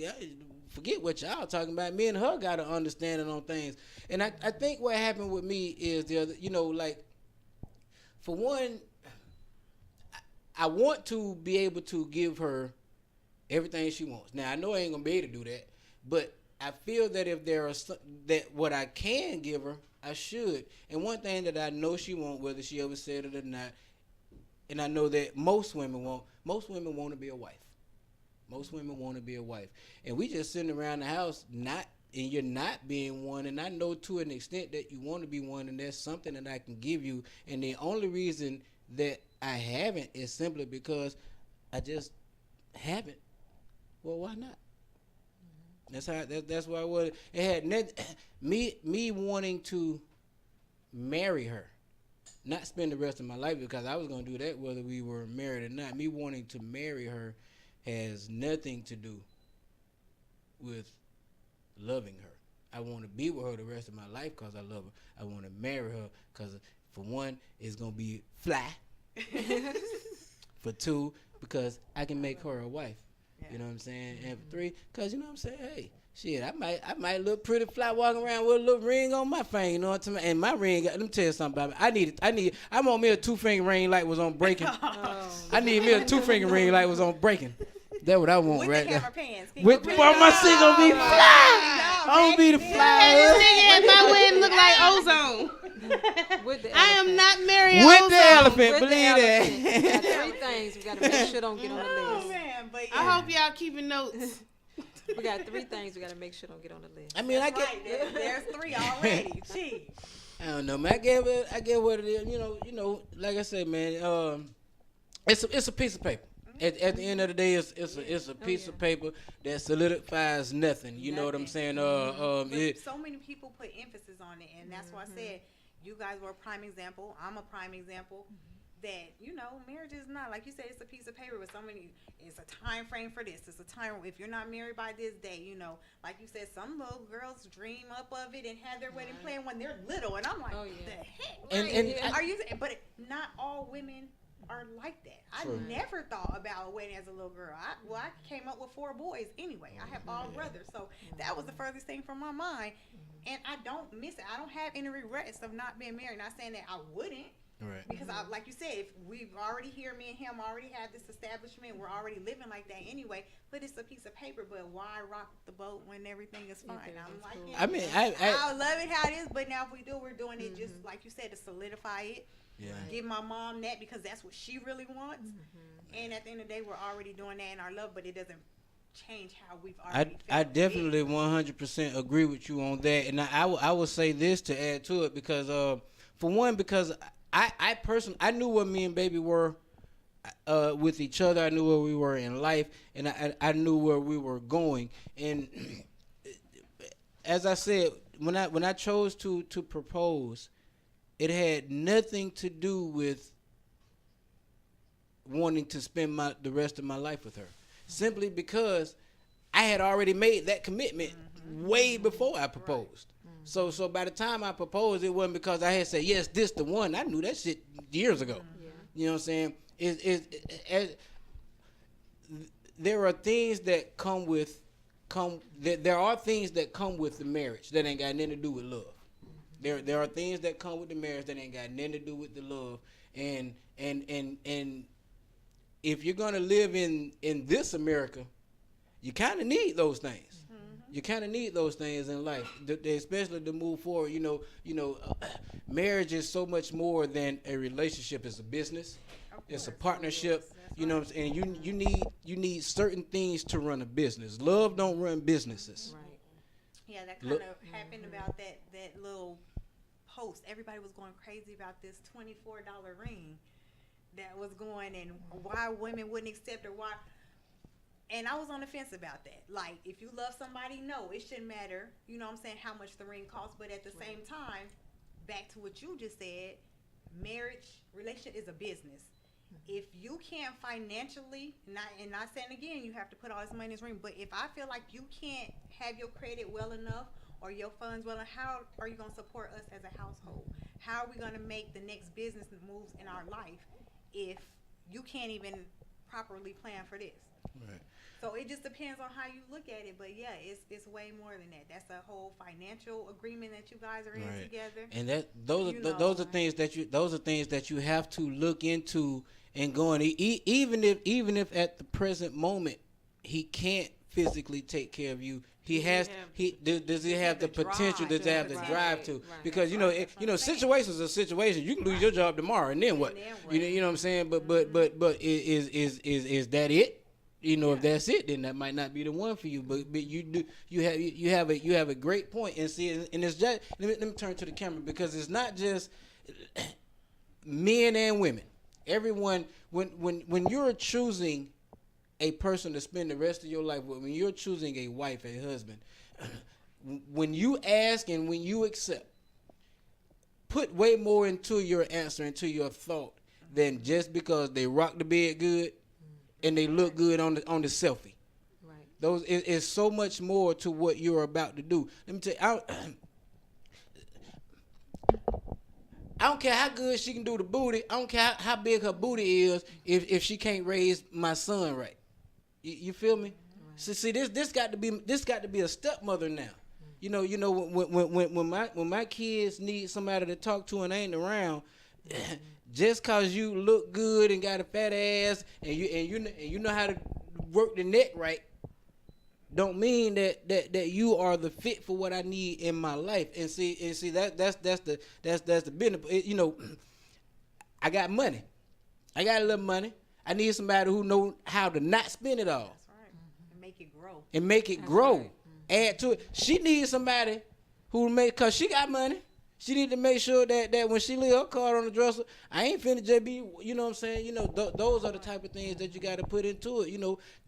forget what y'all talking about. Me and her got an understanding on things. And I think what happened with me is you know, like, for one, I want to be able to give her everything she wants. Now, I know I ain't gonna be able to do that, but I feel that if there are that what I can give her, I should. And one thing that I know she wants, whether she ever said it or not, and I know that most women want to be a wife. Most women want to be a wife. And we just sitting around the house and you're not being one. And I know to an extent that you want to be one, and there's something that I can give you. And the only reason that I haven't is simply because I just haven't. Well, why not? That's why I was. It had me wanting to marry her, not spend the rest of my life, because I was gonna do that whether we were married or not. Me wanting to marry her has nothing to do with loving her. I want to be with her the rest of my life because I love her. I want to marry her because, for one, it's gonna be fly. For two, because I can make her a wife. You know what I'm saying? And for three, because, you know what I'm saying? Hey, shit, I might look pretty fly walking around with a little ring on my finger, you know what I'm saying? And my ring, let me tell you something about it. I want me a 2-finger ring like was on breaking. I need me a 2-finger ring like was on breaking. That's what I want right now. With the camera pants. My shit gonna be fly. I'm gonna be the fly. This nigga at my wedding look like Ozone. I am not married. With the elephant, believe that. We got 3 things we gotta make sure don't get on the list. Man, but I hope y'all keeping notes. We got 3 things we gotta make sure don't get on the list. I mean, there's 3 already. Gee. I don't know, man. I get what it is. You know. Like I said, man. It's a piece of paper. At the end of the day, it's a piece of paper that solidifies nothing. You know what I'm saying? So many people put emphasis on it, and that's why I said you guys were a prime example. I'm a prime example. That, you know, marriage is not, like you said, it's a piece of paper with so many, it's a time frame for this. It's a time, if you're not married by this day, you know, like you said, some little girls dream up of it and have their wedding plan when they're little, and I'm like, the heck? Right? But not all women are like that. True. I never thought about a wedding as a little girl. I came up with 4 boys anyway. I have all brothers, so that was the furthest thing from my mind, and I don't miss it. I don't have any regrets of not being married. Not saying that I wouldn't. Right. Because, like you said, if we've already here, me and him already have this establishment, we're already living like that anyway. But it's a piece of paper. But why rock the boat when everything is fine? I'm like, I mean, I love it how it is. But now if we do, we're doing it just like you said to solidify it. Yeah. Give my mom that because that's what she really wants. And at the end of the day, we're already doing that in our love, but it doesn't change how we've already felt. I definitely 100% agree with you on that. And I will say this to add to it because, for one, because I personally, I knew what me and baby were with each other. I knew where we were in life, and I knew where we were going. And as I said, when I chose to propose, it had nothing to do with wanting to spend the rest of my life with her, simply because I had already made that commitment way before I proposed. So by the time I proposed, it wasn't because I had said, yes, this the one. I knew that shit years ago. You know what I'm saying? There are things that there are things that come with the marriage that ain't got nothing to do with love. There are things that come with the marriage that ain't got nothing to do with the love. And if you're gonna live in this America, you kind of need those things. You kind of need those things in life, especially to move forward. Marriage is so much more than a relationship. It's a business. It's a partnership. You know what I'm saying? You need certain things to run a business. Love don't run businesses. Right. Yeah, that kind of happened about that little post. Everybody was going crazy about this $24 ring that was going, and why women wouldn't accept or why. And I was on the fence about that. Like, if you love somebody, no, it shouldn't matter, you know what I'm saying, how much the ring costs. But at the same time, back to what you just said, marriage, relationship is a business. If you can't financially, not saying again, you have to put all this money in this ring, but if I feel like you can't have your credit well enough or your funds well enough, how are you going to support us as a household? How are we going to make the next business moves in our life if you can't even properly plan for this? Right. So it just depends on how you look at it, but yeah, it's way more than that. That's a whole financial agreement that you guys are in together. And those are things that you have to look into and go on. Even if at the present moment he can't physically take care of you, does he have the potential? Does he have the drive to? Because situations are situations. You can lose your job tomorrow, and then what? You know what I'm saying? But is that it? If that's it, then that might not be the one for you. But you have a great point. And see, and it's just let me turn to the camera, because it's not just men and women. Everyone, when you're choosing a person to spend the rest of your life with, when you're choosing a wife, a husband, when you ask and when you accept, put way more into your answer, into your thought, than just because they rock the bed good and they look good on the selfie. Right. Those is so much more to what you're about to do. Let me tell you, I don't care how good she can do the booty. I don't care how big her booty is if she can't raise my son right. You feel me? Right. See, this got to be a stepmother now. When my kids need somebody to talk to and ain't around. Just cause you look good and got a fat ass and you know how to work the net right, don't mean that you are the fit for what I need in my life. And see that's the business. I got money, I got a little money. I need somebody who know how to not spend it all. That's right. And make it grow. And make it grow. Right. Add to it. She needs somebody cause she got money. She need to make sure that when she leave her card on the dresser, I ain't finna JB, you know what I'm saying? Those are the type of things that you got to put into it.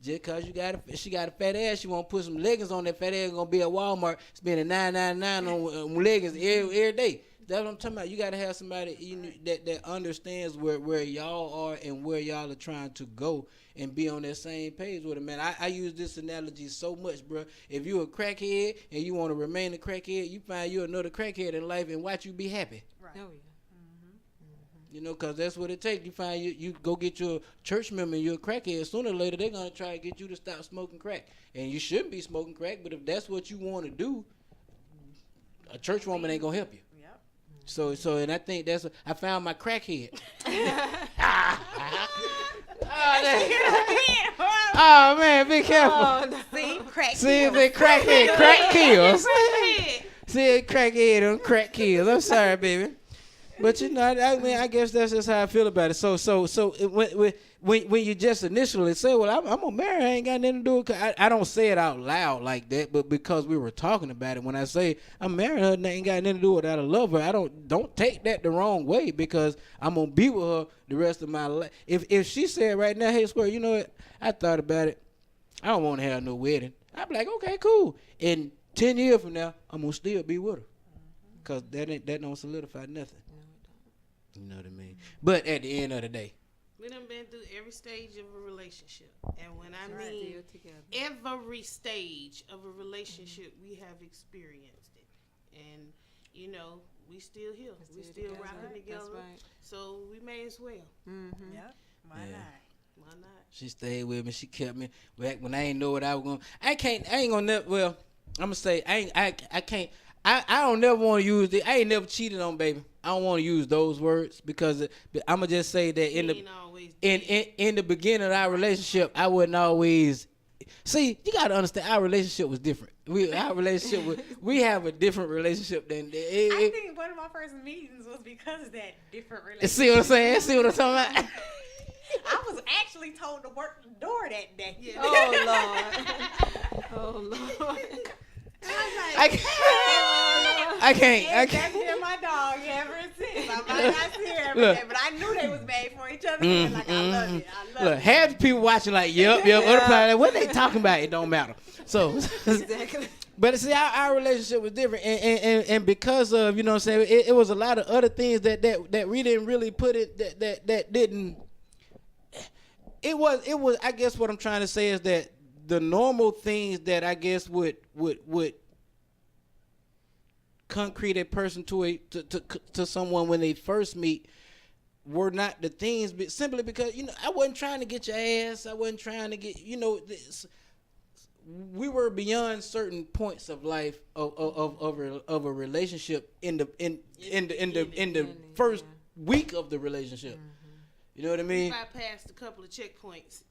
Just because she got a fat ass, she won't put some leggings on. That fat ass gonna be at Walmart spending $9.99 on leggings every day. That's what I'm talking about. You got to have somebody that understands where y'all are and where y'all are trying to go and be on that same page with it, man. I use this analogy so much, bro. If you a crackhead and you want to remain a crackhead, you find you another crackhead in life and watch you be happy. Right. Oh, yeah. Because that's what it takes. You find you go get your church member and you're a crackhead. Sooner or later, they're going to try to get you to stop smoking crack. And you shouldn't be smoking crack, but if that's what you want to do, a church woman ain't going to help you. So, and I think I found my crackhead. Oh man, be careful. See, the crackhead, crack kills. See, crackhead on crack kills. I'm sorry, baby. But I guess that's just how I feel about it. So when you just initially say, well, I'm gonna marry, I ain't got nothing to do with it. I don't say it out loud like that, but because we were talking about it, when I say I'm marrying her, and ain't got nothing to do with it, I love her. I don't take that the wrong way, because I'm gonna be with her the rest of my life. If she said right now, hey, Square, you know what? I thought about it. I don't want to have no wedding. I'd be like, okay, cool. And 10 years from now, I'm gonna still be with her, because that don't solidify nothing. You know what I mean? But at the end of the day, We done been through every stage of a relationship. And when I Right. mean Still together. every stage of a relationship, we have experienced it. And, you know, we still here. We still together. rocking That's together. right. So we may as well. Mm-hmm. Yep. Why Yeah. not? Why not? she stayed with me. She kept me back when I ain't know what I was going. I ain't gonna never. Well, I'm gonna say I can't. I don't never want to use the. I ain't never cheated on baby. I don't want to use those words because I'm gonna just say that in We the ain't always in the beginning of our relationship, I wasn't always. See, you gotta understand, our relationship was different. We have a different relationship than. I think one of my first meetings was because of that different relationship. See what I'm saying? See what I'm talking about? I was actually told to work the door that day. Yeah. Oh Lord. Oh Lord. I can't. That's been my dog ever since. I might not see her every Look. day, but I knew they was made for each other. And like, I love it. I love Look, it. half the people watching like, yep. Other people like, what they talking about? It don't matter. So, Exactly. but see, our relationship was different, and because of, you know what I'm saying, it was a lot of other things that we didn't really put it that didn't. It was. I guess what I'm trying to say is that the normal things that I guess would concrete a person to someone when they first meet were not the things, but simply because, you know, I wasn't trying to get your ass. I wasn't trying to get, you know, this. We were beyond certain points of life of a relationship in the first week of the relationship. You know what I We mean? bypassed a couple of checkpoints.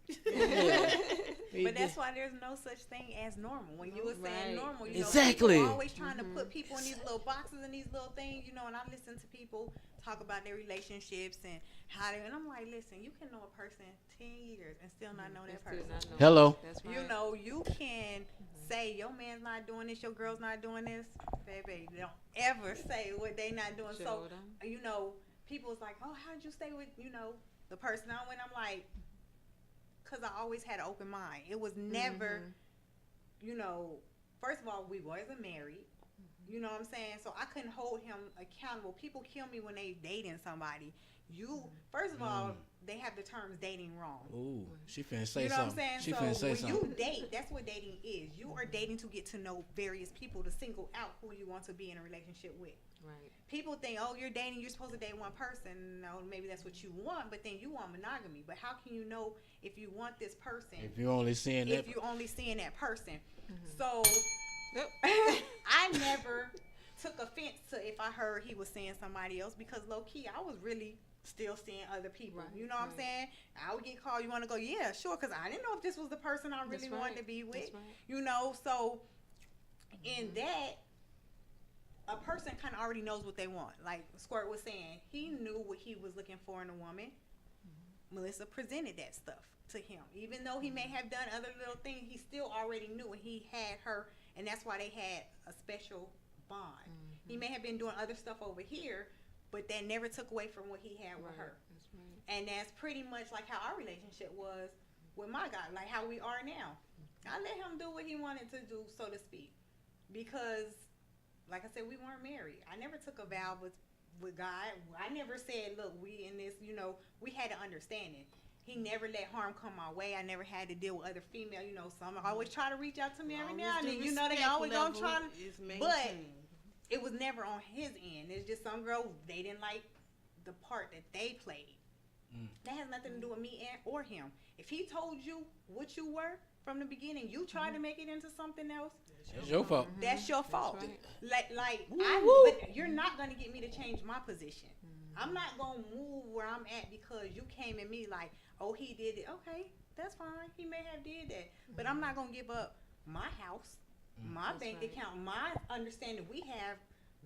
But that's why there's no such thing as normal. When you were saying Right. normal, you Exactly. know, people are always trying to put people in these little boxes and these little things, you know, and I listen to people talk about their relationships and how they, and I'm like, listen, you can know a person 10 years and still not know that person. Hello. That's right. You know, you can say your man's not doing this, your girl's not doing this. Baby, don't ever say what they not doing. Show So, them. you know, people's like, oh, how'd you stay with, you know, the person I'm with? I'm like, because I always had an open mind. It was never, you know, first of all, we wasn't married. You know what I'm saying? So I couldn't hold him accountable. People kill me when they dating somebody. You, first of all, they have the terms dating wrong. Ooh, she finna say You know something. what I'm saying? She So finna say when something. you date, that's what dating is. You are dating to get to know various people to single out who you want to be in a relationship with. Right. People think, oh, you're dating, you're supposed to date one person. No, maybe that's what you want, but then you want monogamy. But how can you know if you want this person If you're only seeing that. if you're only seeing that person? So Yep. I never took offense to if I heard he was seeing somebody else, because low key I was really still seeing other people. Right, You know what I'm right. saying? I would get called, you want to go? Yeah, sure, because I didn't know if this was the person I really That's wanted right. to be with. That's right. You know, so in that, a person kind of already knows what they want. Like Squirt was saying, he knew what he was looking for in a woman. Melissa presented that stuff to him. Even though he may have done other little things, he still already knew, and he had her, and that's why they had a special bond. He may have been doing other stuff over here, but that never took away from what he had with her. That's right. And that's pretty much like how our relationship was with my guy, like how we are now. I let him do what he wanted to do, so to speak, because, like I said, we weren't married. I never took a vow with God. I never said, look, we in this, you know, we had an understanding. He never let harm come my way. I never had to deal with other female, you know, some always try to reach out to me every now and then. You know, they always gonna try to, but it was never on his end. It's just some girl, they didn't like the part that they played. That has nothing to do with me or him. If he told you what you were from the beginning, you tried to make it into something else. It's your fault. That's your fault. Like but you're not gonna get me to change my position. I'm not gonna move where I'm at because you came at me like, oh, he did it. Okay, that's fine. He may have did that, but I'm not gonna give up my house, my bank account, my understanding we have.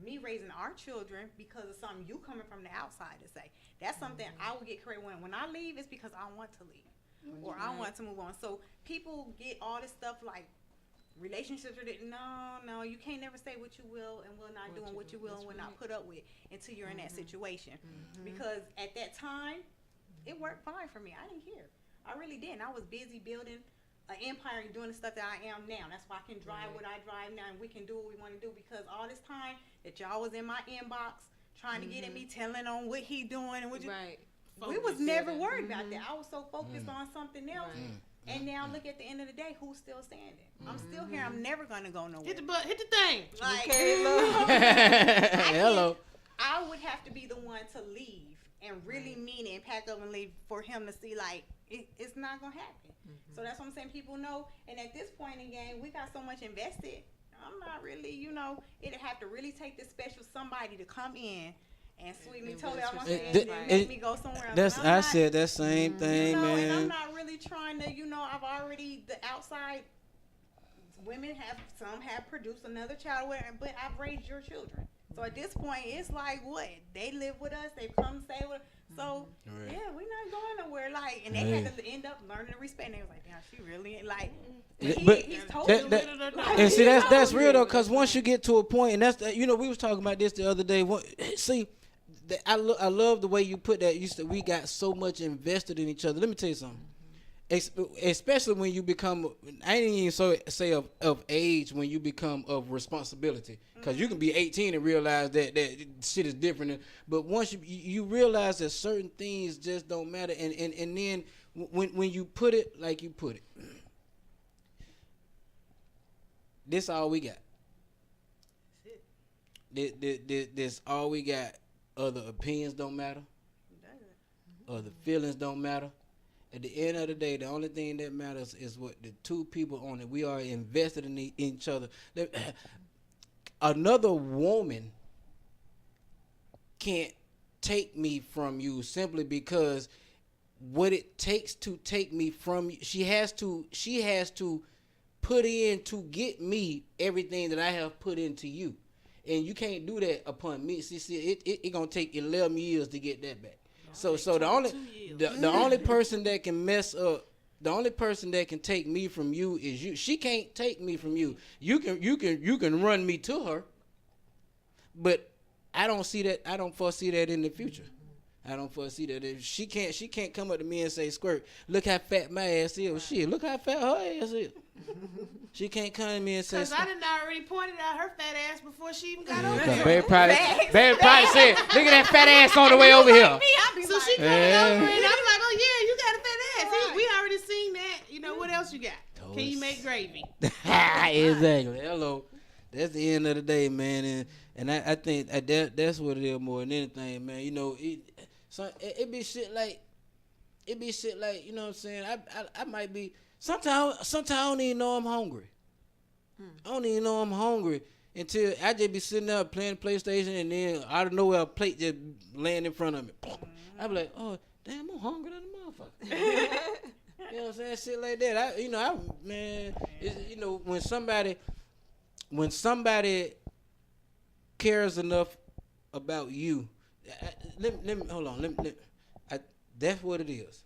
Me raising our children because of something you coming from the outside to say. That's something I will get correct when I leave. It's because I want to leave or I want to move on. So people get all this stuff like relationships are no, you can't never say what you will and will not doing what you will and will not put up with until you're in that situation. Because at that time, it worked fine for me. I didn't care. I really didn't. I was busy building an empire and doing the stuff that I am now. That's why I can drive what I drive now, and we can do what we want to do, because all this time that y'all was in my inbox trying to get at me, telling on what he doing and what you. Right. We was never worried about that. I was so focused on something else. Right. And now look at the end of the day, who's still standing? I'm still here. I'm never gonna go nowhere. Hit the thing. Like, Hello. I would have to be the one to leave and really mean it and pack up and leave for him to see like it's not gonna happen. So that's what I'm saying. People know, and at this point in the game, we got so much invested. I'm not really, it'd have to really take this special somebody to come in and sweep me totally off my head and make me go somewhere else. I said that same thing, man. And I'm not really trying to, I've already, the outside women some have produced another child, but I've raised your children. So at this point, it's like, what? They live with us. They come stay with us. So, yeah, we're not going nowhere. Like, and they had to end up learning to respect. And they was like, damn, she really, like, he's totally. And see, that's real, though, because once you get to a point, and that's, we was talking about this the other day. See, I love the way you put that. You said we got so much invested in each other. Let me tell you something. Especially when you become, I ain't even say of age, when you become of responsibility, because you can be 18 and realize that shit is different. But once you realize that certain things just don't matter, and then when you put it like you put it, this all we got. This all we got. Other opinions don't matter. Other feelings don't matter. At the end of the day, the only thing that matters is what the two people on it. We are invested in each other. Another woman can't take me from you simply because what it takes to take me from you, she has to put in to get me everything that I have put into you. And you can't do that upon me. See, it gonna take 11 years to get that back. So the only person that can mess up, the only person that can take me from you is you. She can't take me from you. You can run me to her, but I don't see that. I don't foresee that in the future. I don't foresee that. If she can't come up to me and say, "Squirt, look how fat my ass is." Well, shit, look how fat her ass is. She can't come to me and say, "Cause I didn't already pointed out her fat ass before she even got over here." here. Baby probably said, "Look at that fat ass on the way over here." So she coming over and I'm like, "Oh yeah, you got a fat ass." Right. We already seen that. What else you got? Can you make gravy? Exactly. Hello. That's the end of the day, man. And I think that's what it is more than anything, man. It be shit like, you know what I'm saying? I might be, sometimes I don't even know I'm hungry. I don't even know I'm hungry until I just be sitting there playing PlayStation, and then out of nowhere a plate just laying in front of me. I be like, oh, damn, I'm hungry than a motherfucker. You know what I'm saying? Shit like that. When somebody cares enough about you, let me hold on. That's what it is.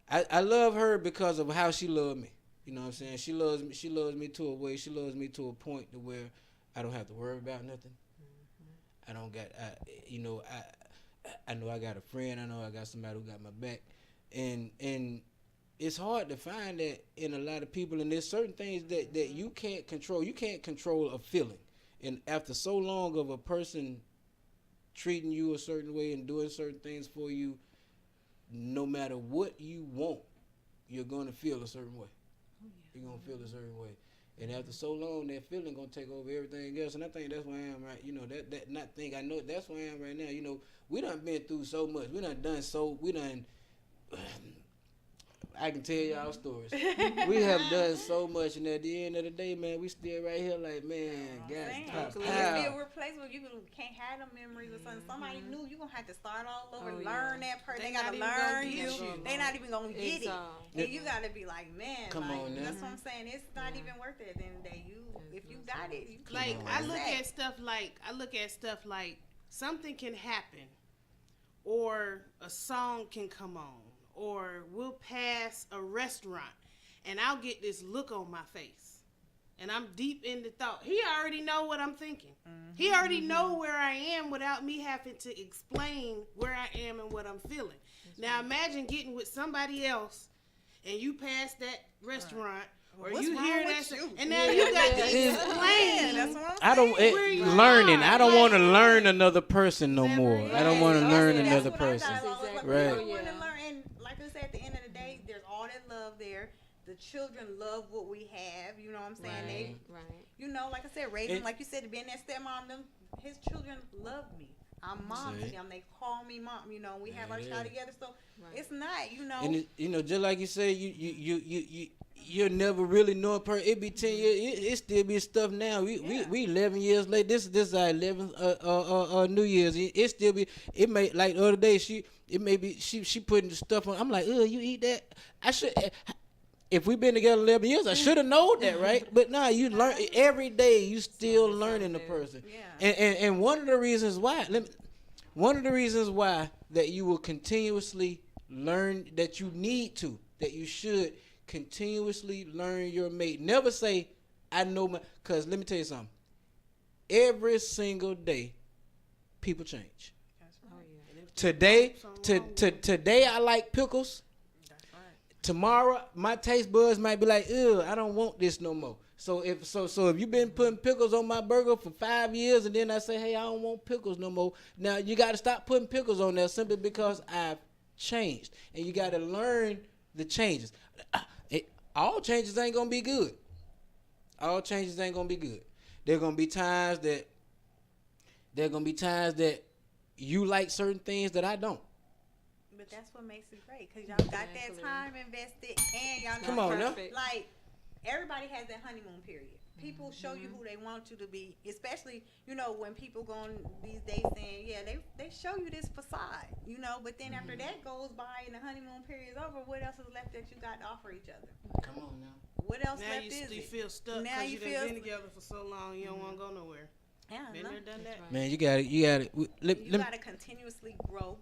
I love her because of how she loved me. You know what I'm saying? She loves me. She loves me to a way. She loves me to a point to where I don't have to worry about nothing. I don't got. I know I got a friend. I know I got somebody who got my back, and it's hard to find that in a lot of people. And there's certain things that you can't control. You can't control a feeling. And after so long of a person treating you a certain way and doing certain things for you, no matter what you want, you're going to feel a certain way. You're going to feel a certain way. And after so long, that feeling going to take over everything else. And I think that's where I am right. I know that's where I am right now. We done been through so much. We done I can tell y'all stories. We have done so much, and at the end of the day, man, we still right here like, man, guys. It'll be a place where you can't have them memories or something. Somebody new, you're going to have to start all over, learn that person. They got to learn you. They not even going to get it. And you got to be like, man, come on now. That's what I'm saying. It's not even worth it at the end of the day. If you got it, you like, I look at stuff like something can happen, or a song can come on, or we'll pass a restaurant and I'll get this look on my face and I'm deep into thought. He already know what I'm thinking. He already know where I am without me having to explain where I am and what I'm feeling. Now imagine getting with somebody else and you pass that restaurant Or What's you wrong hear with that, you? and now you got to Yeah. explain. That's what I'm I don't saying. Where you learning. are. I don't want to learn another person no more. I don't want to Yes, learn that's another what I person. thought. Like, Exactly. Right. people want to Yeah. learn, and like I said, at the end of the day, there's all that love there. The children love what we have. You know what I'm saying? They, Right. you know, like I said, raising, It- like you said, being that stepmom, them, his children love me. I'm mom See? to them. They call me mom. You know, we have our Yeah. child together. So Right. it's not, you know. And just like you say, you'll never really know a person. It be 10 years. It still be stuff now. We 11 years late. This is our 11th New Year's. It still be. It may like the other day. She putting the stuff on. I'm like, you eat that? I should. If we've been together 11 years, I should have known that, right? But nah, you learn every day. You still learning the person. Yeah. And one of the reasons why, that you will continuously learn, that you should continuously learn your mate. Never say, I know my, because let me tell you something. Every single day, people change. Oh yeah. Today I like pickles. Tomorrow my taste buds might be like, ew, I don't want this no more. So if you've been putting pickles on my burger for 5 years, and then I say, hey, I don't want pickles no more. Now you got to stop putting pickles on there simply because I've changed, and you got to learn the changes. All changes ain't gonna be good. All changes ain't gonna be good. There's gonna be times that you like certain things that I don't. But that's what makes it great, because y'all got that time invested, and y'all know. Come on now. Like, everybody has that honeymoon period. People show you who they want you to be, especially, you know, when people go on these dates saying, yeah, they show you this facade, you know, but then after that goes by and the honeymoon period is over, what else is left that you got to offer each other? Come on now. What else Now left you is it? feel stuck Now because you you've feel been together for so long, you don't want to go nowhere. Yeah, Been no. there, done that. Man, you got it. You got to continuously grow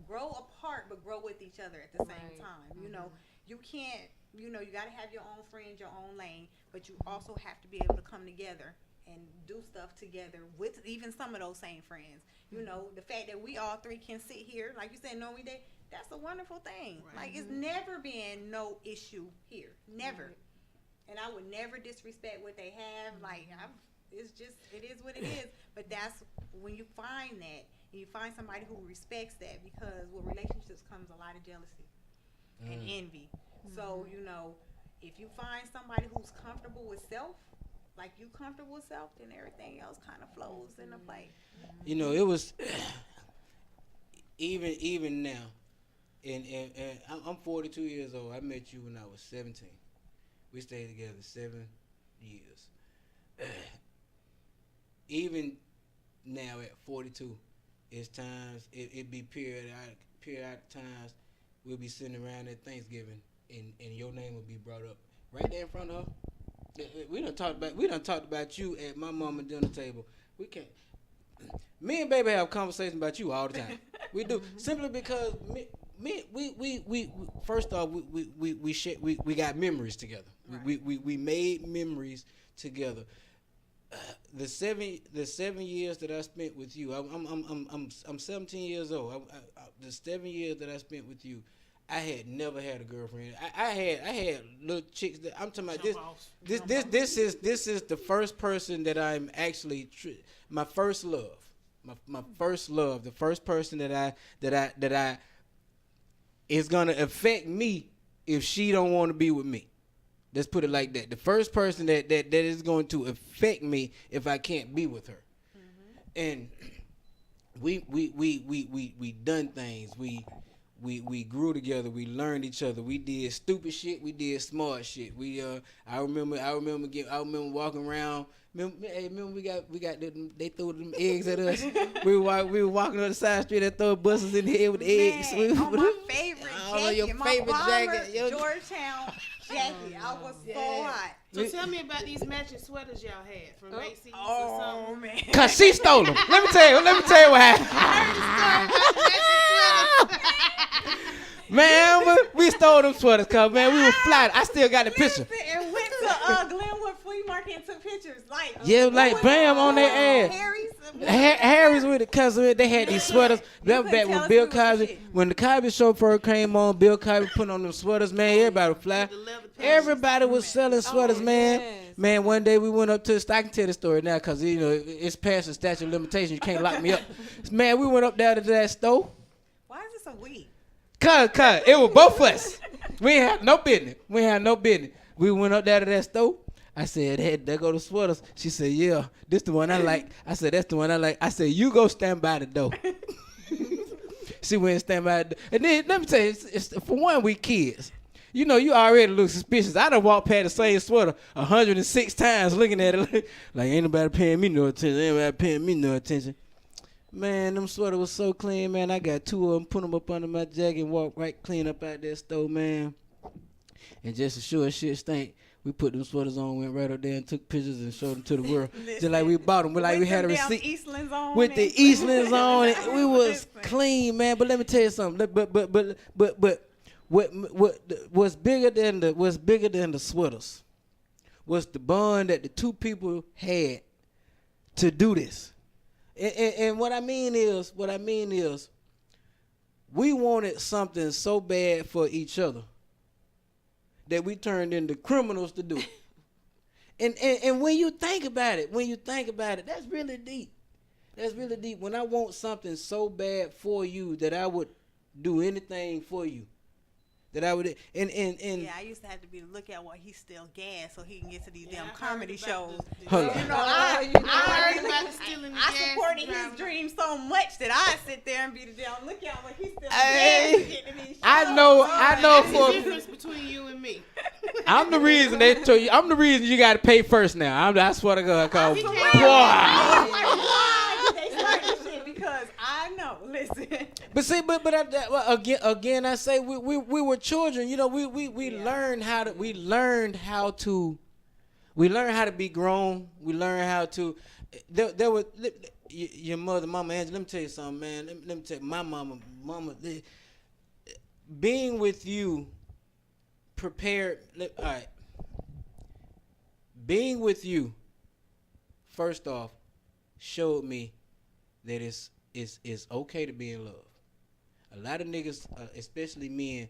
apart, but grow with each other at the same time. You know, you can't, you know, you got to have your own friends, your own lane, but you also have to be able to come together and do stuff together with even some of those same friends. You know, the fact that we all three can sit here, like you said, no, that's a wonderful thing. Right. Like, it's never been no issue here. Never. And I would never disrespect what they have. Like, it is what it is. But that's when you find that, and you find somebody who respects that, because with relationships comes a lot of jealousy and envy. So, you know, if you find somebody who's comfortable with self, like you comfortable with self, then everything else kind of flows into play. You know, it was even now, and I'm 42 years old. I met you when I was 17. We stayed together 7 years. Even now at 42, it's times it be periodic times we'll be sitting around at Thanksgiving, and your name will be brought up right there in front of her. We done talked about you at my mama dinner table. We can't. Me and baby have conversations about you all the time. We do, simply because we first off we got memories together. Right. We made memories together. The 7 years that I spent with you, I'm 17 years old. The 7 years that I spent with you, I had never had a girlfriend. I had little chicks that I'm talking about. This is the first person that I'm actually my first love. My first love, the first person that I is gonna affect me if she don't want to be with me. Let's put it like that. The first person that is going to affect me if I can't be with her. And we done things. We grew together. We learned each other. We did stupid shit. We did smart shit. I remember walking around. Remember we got they threw them eggs at us. we were walking on the side street. They throw buses in the head with eggs. On my favorite jacket, your favorite jacket, Georgetown jacket. I was so hot. So tell me about these matching sweaters y'all had from Macy's or something. Man. Cause she stole them. Let me tell you what happened. Man, we stole them sweaters, cause man, we were fly. I still got the picture. And went to Glenwood Flea Market and took pictures. Like bam on their ass. Harry's Harry's with the cousin. They had these sweaters. That was back when Bill Cosby, when the Cosby Show first came on. Bill Cosby put on them sweaters, man. Everybody would fly. Everybody was selling sweaters, man. Yes. Man, one day we went up to I can tell the story now because you know it's past the statute of limitations. You can't lock me up. Man, we went up there to that store. Why is this a we? Cause it was both of us. We ain't had no business. We went up there to that store. I said, hey, there go the sweaters. She said, yeah, this the one I like. I said, that's the one I like. I said, you go stand by the door. She went and stand by the door. And then, let me tell you, it's, for one, we kids. You know, you already look suspicious. I done walked past the same sweater 106 times looking at it like ain't nobody paying me no attention. Man, them sweater was so clean, man. I got two of them, put them up under my jacket and walked right clean up out that store, man. And just to sure shit stink, we put them sweaters on, went right up there and took pictures and showed them to the world. Just like we bought them. Like we had a receipt. With the Eastlands on it. We was clean, man. But let me tell you something. But what's bigger than the sweaters was the bond that the two people had to do this. And what I mean is, we wanted something so bad for each other that we turned into criminals to do it. And when you think about it, that's really deep. That's really deep. When I want something so bad for you that I would do anything for you. That I would and yeah, I used to have to be look at while he's still gas so he can get to these damn comedy shows. Hold on. You know, I supported his dream so much that I sit there and be the damn look at what he's still gas to get to these shows. I know for the difference between you and me. I'm the reason they told you. I'm the reason you got to pay first now. I swear to God, cause boy. Why did they start this shit? Because I know. Listen. But see, but again, I say we were children. You know, we learned how to be grown. We learned how to. There was your mother, Mama Angela. Let me tell you something, man. Let me tell you, my mama. Being with you, prepared. All right. Being with you, first off, showed me that it's okay to be in love. A lot of niggas, especially men,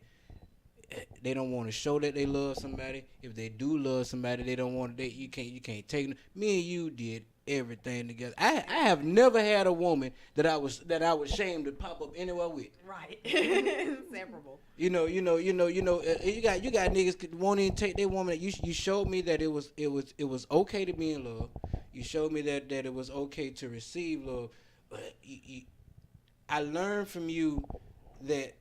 they don't want to show that they love somebody. If they do love somebody, they don't want to. You can't take them. Me and you did everything together. I have never had a woman that I was ashamed to pop up anywhere with. Right, inseparable. You got niggas that won't even take their woman. You showed me that it was okay to be in love. You showed me that it was okay to receive love. But I learned from you that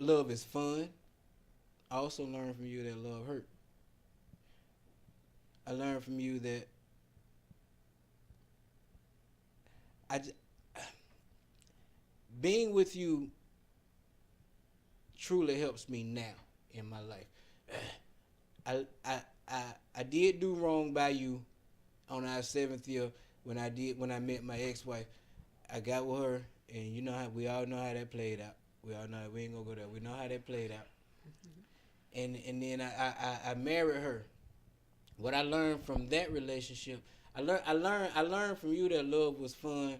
love is fun. I also learned from you that love hurt. I learned from you that being with you truly helps me now in my life. I did do wrong by you on our 7th year when I met my ex-wife. I got with her, and you know how we all know how that played out. We all know we ain't gonna go there. We know how that played out. And then I married her. What I learned from that relationship, I learned from you that love was fun.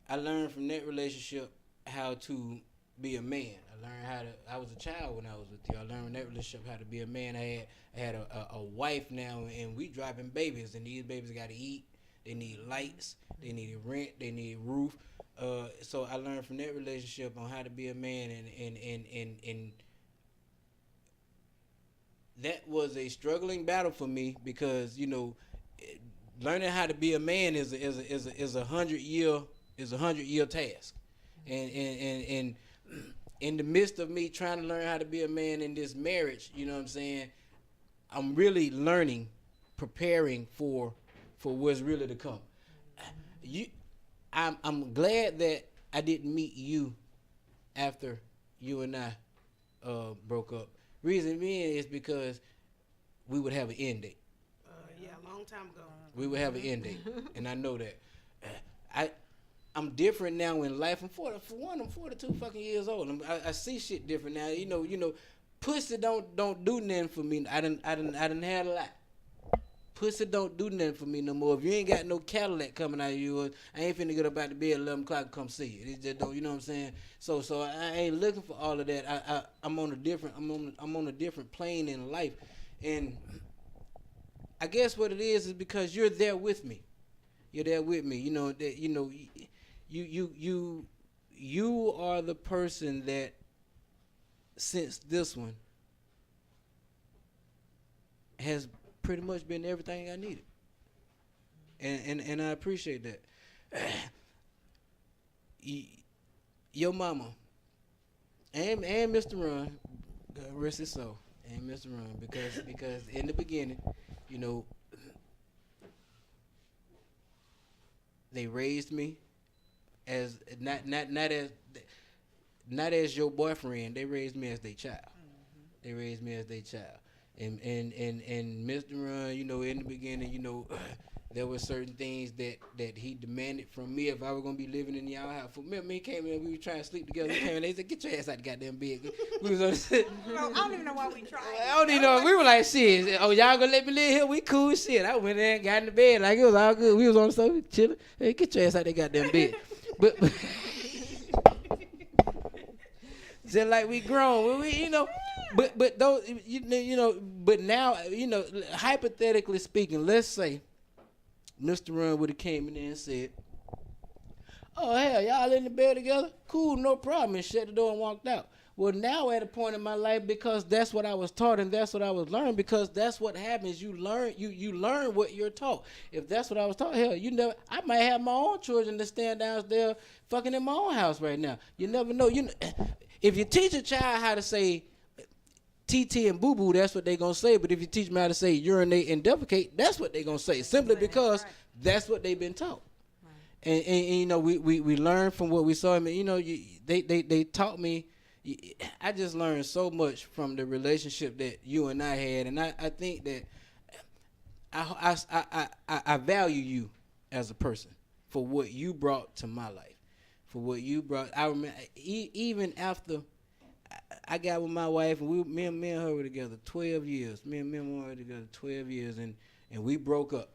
I learned from that relationship how to be a man. I was a child when I was with you. I learned in that relationship how to be a man. I had a wife now, and we driving babies, and these babies got to eat. They need lights. They need rent. They need roof. So I learned from that relationship on how to be a man, and that was a struggling battle for me because learning how to be a man is a 100-year task, and in the midst of me trying to learn how to be a man in this marriage, you know what I'm saying, I'm really learning, preparing for what's really to come. I'm glad that I didn't meet you after you and I broke up. Reason being is because we would have an end date. Yeah, a long time ago. We would have an end date, and I know that. I'm different now in life. I'm 42 fucking years old. I see shit different now. You know, pussy don't do nothing for me. I done had a lot. pussy don't do nothing for me no more. If you ain't got no Cadillac coming out of yours, I ain't finna get up out the bed at 11 o'clock and come see it. It just don't, you know what I'm saying? So I ain't looking for all of that. I'm on a different plane in life, and I guess what it is because you're there with me. You're there with me. You know that. You know, you are the person that since this one has pretty much been everything I needed, and I appreciate that. Your mama and Mr. Run, God rest his soul, and Mr. Run, because in the beginning, you know, they raised me as not as your boyfriend. They raised me as their child. They raised me as their child. And Mr. Run, you know, in the beginning, you know, there were certain things that he demanded from me if I was gonna be living in y'all house. Remember, he came in, we were trying to sleep together. He came in, they said, "Get your ass out the goddamn bed." We was on the I don't even know why we tried. I don't even know. We were like, shit. Oh, y'all gonna let me live here? We cool as shit. I went there and got in the bed like it was all good. We was on the sofa chilling. Hey, get your ass out that goddamn bed. But just like we grown, we you know. But those you know. But now you know. Hypothetically speaking, let's say Mr. Run would have came in there and said, "Oh hell, y'all in the bed together? Cool, no problem," and shut the door and walked out. Well, now at a point in my life, because that's what I was taught and that's what I was learned, because that's what happens. You learn what you're taught. If that's what I was taught, hell, I might have my own children that stand downstairs fucking in my own house right now. You never know. If you teach a child how to say TT and boo boo, that's what they gonna say. But if you teach them how to say urinate and defecate, that's what they gonna say. Simply because that's what they've been taught. And you know, we learn from what we saw. I mean, you know, they taught me. I just learned so much from the relationship that you and I had, and I think that I value you as a person for what you brought to my life, for what you brought. I remember even after I got with my wife, and me and her were together 12 years. Me and her were together 12 years, and we broke up.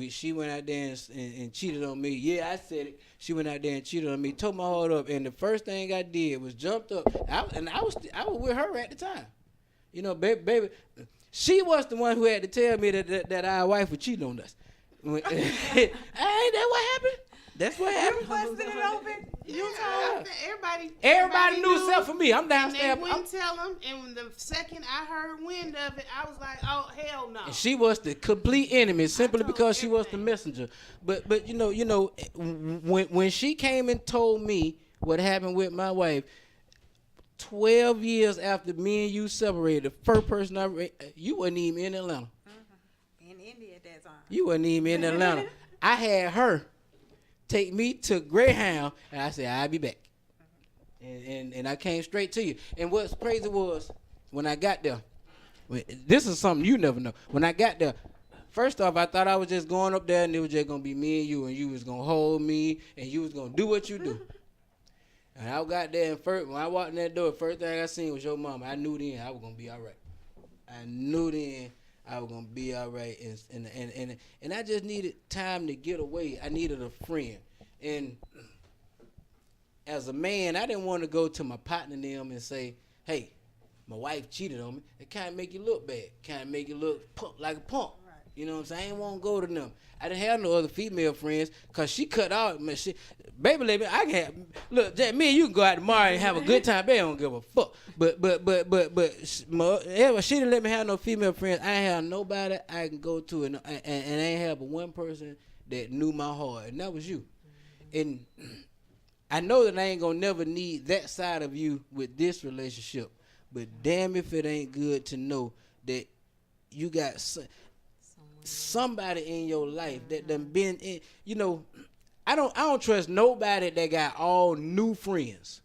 She went out there and cheated on me. Yeah, I said it. She went out there and cheated on me, tore my heart up, and the first thing I did was jumped up. I was with her at the time. You know, baby, she was the one who had to tell me that our wife was cheating on us. Ain't that what happened? That's what happened. You busted it open. You told Everybody knew except for me. I'm downstairs. They wouldn't tell them, and when the second I heard wind of it, I was like, "Oh hell no!" And she was the complete enemy, simply because she was the messenger. But you know, when she came and told me what happened with my wife, 12 years after me and you separated, the first person you wasn't even in Atlanta. In India at that time. You wasn't even in Atlanta. I had her take me to Greyhound, and I said, "I'll be back." And I came straight to you. And what's crazy was, when I got there, this is something you never know. When I got there, first off, I thought I was just going up there, and it was just going to be me and you was going to hold me, and you was going to do what you do. And I got there, and when I walked in that door, the first thing I seen was your mama. I knew then I was going to be all right. I knew then I was going to be all right. And I just needed time to get away. I needed a friend. And as a man, I didn't want to go to my partner and them and say, "Hey, my wife cheated on me." It kind of make you look bad. Kind of make you look like a punk. Right. You know what I'm saying? I didn't want to go to them. I didn't have no other female friends because she cut out. Baby, let me. I can have, look, Jack, me and you can go out tomorrow and have a good time. Baby, I don't give a fuck. But she didn't let me have no female friends. I ain't have nobody I can go to, and I ain't have but one person that knew my heart, and that was you. And I know that I ain't gonna never need that side of you with this relationship, but damn if it ain't good to know that you got somebody in your life that done been in. You know, I don't trust nobody that got all new friends.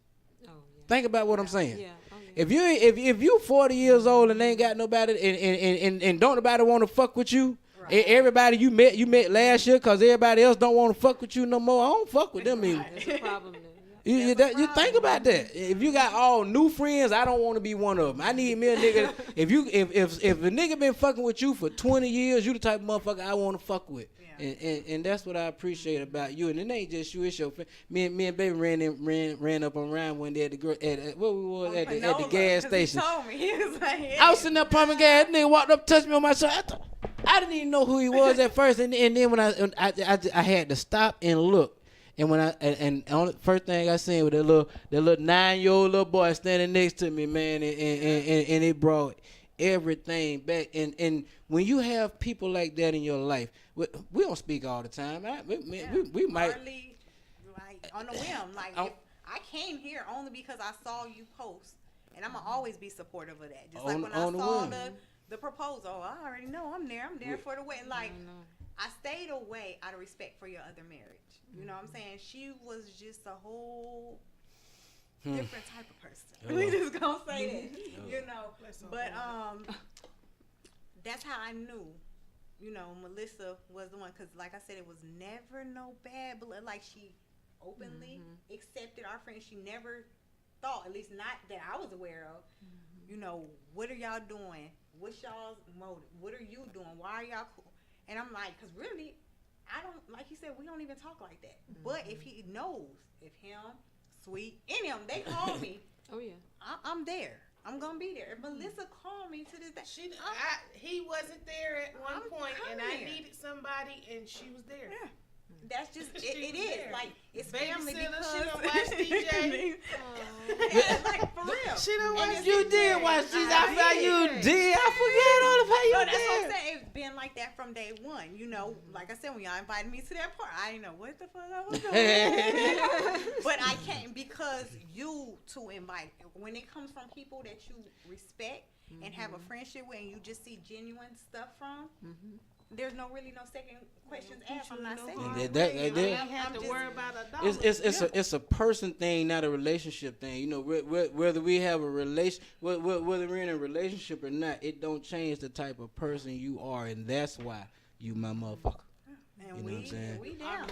Oh, yeah. Think about what I'm saying. Yeah. Oh, yeah. If you 40 years old and ain't got nobody and don't nobody want to fuck with you. Right. Everybody you met last year, because everybody else don't want to fuck with you no more. I don't fuck with them anymore. There's a problem there. You think about that. If you got all new friends, I don't want to be one of them. I need me a nigga. If a nigga been fucking with you for 20 years, you the type of motherfucker I want to fuck with. Yeah. And that's what I appreciate about you. And it ain't just you, it's your friend. Me and baby ran up on Ryan one day at the gas station. He told me. He was like, yeah. I was sitting there pumping gas. Nigga walked up, touched me on my shoulder. I didn't even know who he was at first, and then when I had to stop and look. And when the first thing I seen was that little 9-year-old little boy standing next to me, man, and it brought everything back. And when you have people like that in your life, we don't speak all the time. We might hardly, like on the whim. Like if I came here only because I saw you post, and I'm gonna always be supportive of that. Just like when I saw the proposal, I already know I'm there. I'm there for the wedding. Like I stayed away out of respect for your other marriage. You know what I'm saying? She was just a whole different type of person. We just gonna say that, you know. But that's how I knew, you know, Melissa was the one. Cause like I said, it was never no bad blood. Like she openly accepted our friends. She never thought, at least not that I was aware of, you know, what are y'all doing? What's y'all's motive? What are you doing? Why are y'all cool? And I'm like, cause really, I don't, like you said, we don't even talk like that. But if he knows, if him, Sweet, any of them, they call me. Oh yeah, I'm there. I'm gonna be there. If Melissa called me to this day, he wasn't there at one point, and I there. needed somebody, and she was there. Yeah. That's just it is there. like it's Babysitter, family because she done watched DJ. Yeah, like for real. She done watched. You did watch these. I felt you did. I forget all of how you No, did. that's what I'm saying. It's been like that from day one. You know, like I said, when y'all invited me to that part, I didn't know what the fuck I was doing. But I came because you two invite. When it comes from people that you respect and have a friendship with, and you just see genuine stuff from. There's no second questions asked. I'm not saying I have to worry about a dollar. It's a person thing, not a relationship thing. You know, whether we have a relation, whether we're in a relationship or not, it don't change the type of person you are, and that's why you my motherfucker. And you know what I'm saying? We down.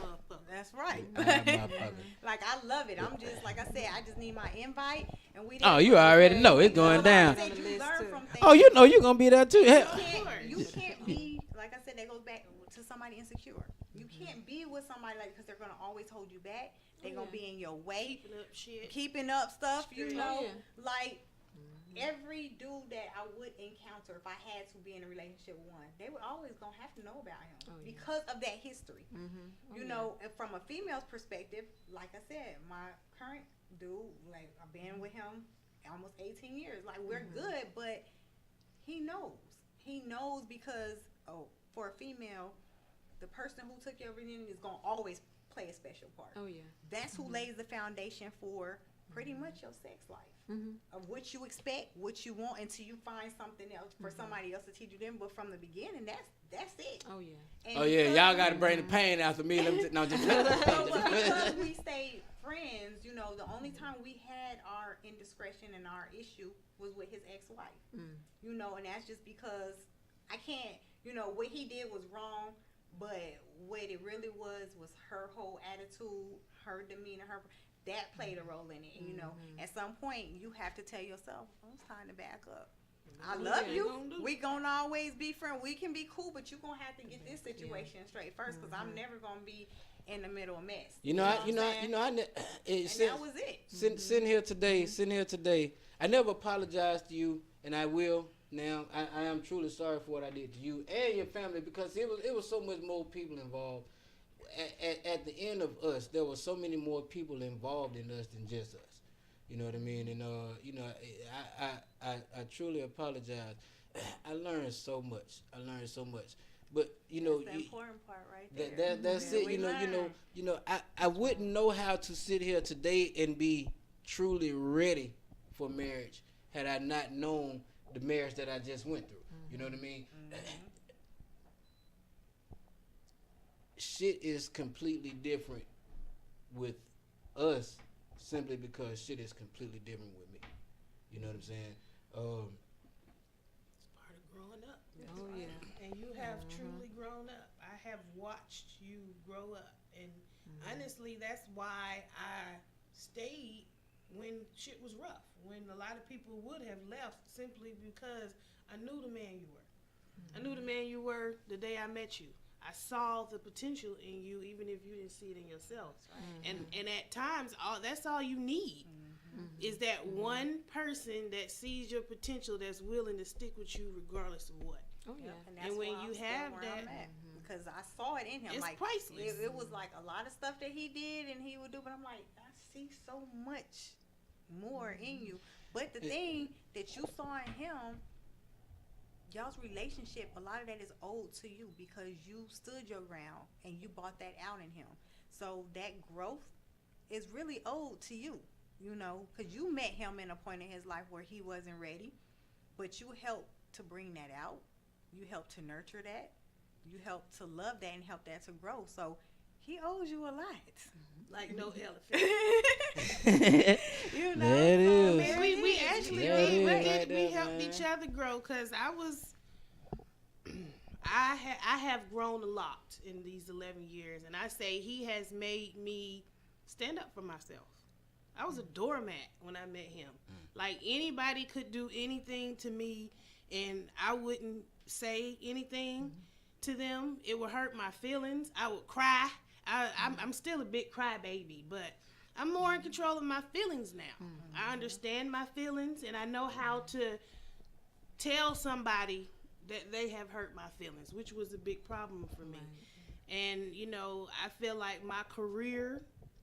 That's right. Motherfucker. Like I love it. I'm just like I said. I just need my invite, and we. Oh, you already know it's going down. Oh, you know you're gonna be there too. You can't be. Like I said, that goes back to somebody insecure. You can't be with somebody like because they're gonna always hold you back. They're gonna be in your way, keeping up stuff. You know, like every dude that I would encounter if I had to be in a relationship with one, they were always gonna have to know about him because of that history. You know, and from a female's perspective, like I said, my current dude, like I've been with him almost 18 years. Like we're good, but he knows. He knows because for a female, the person who took your virginity is gonna always play a special part. Oh yeah, that's who lays the foundation for pretty much your sex life of what you expect, what you want, until you find something else for somebody else to teach you them. But from the beginning, that's it. Oh yeah. And oh yeah, y'all got to bring the pain after me. No, just because we stayed friends, you know, the only time we had our indiscretion and our issue was with his ex-wife. You know, and that's just because I can't. You know, what he did was wrong, but what it really was her whole attitude, her demeanor, that played a role in it. And, you know, at some point, you have to tell yourself, it's time to back up. I love you. We gonna always be friends. We can be cool, but you gonna have to get this situation straight first, because I'm never gonna be in the middle of mess. That was it. Sitting here today, I never apologized to you, and I will. Now, I am truly sorry for what I did to you and your family, because it was so much more people involved. At the end of us, there were so many more people involved in us than just us. You know what I mean? And you know, I truly apologize. I learned so much. But you know, that's the important part right there. That's it. You know, I wouldn't know how to sit here today and be truly ready for marriage had I not known the marriage that I just went through. You know what I mean? Shit is completely different with us simply because shit is completely different with me. You know what I'm saying? It's part of growing up. Oh yeah. And you have truly grown up. I have watched you grow up, and honestly, that's why I stayed when shit was rough, when a lot of people would have left simply because I knew the man you were. I knew the man you were the day I met you. I saw the potential in you, even if you didn't see it in yourself. Right. And at times, that's all you need is that one person that sees your potential, that's willing to stick with you regardless of what. Oh yeah. And when you have that, because I saw it in him, it's like priceless. It was like a lot of stuff that he did and he would do, but I'm like, I see so much more in you. But the thing that you saw in him, y'all's relationship, a lot of that is owed to you because you stood your ground and you brought that out in him. So that growth is really owed to you, you know, because you met him in a point in his life where he wasn't ready, but you helped to bring that out. You helped to nurture that. You helped to love that and help that to grow. So he owes you a lot. Like no elephant. You know, That is. Man, we actually That is right we there, helped man. each other grow because I have grown a lot in these 11 years, and I say he has made me stand up for myself. I was a doormat when I met him. Like anybody could do anything to me, and I wouldn't say anything to them. It would hurt my feelings. I would cry. I'm still a big crybaby, but I'm more in control of my feelings now. I understand my feelings, and I know how to tell somebody that they have hurt my feelings, which was a big problem for me. And, you know, I feel like my career,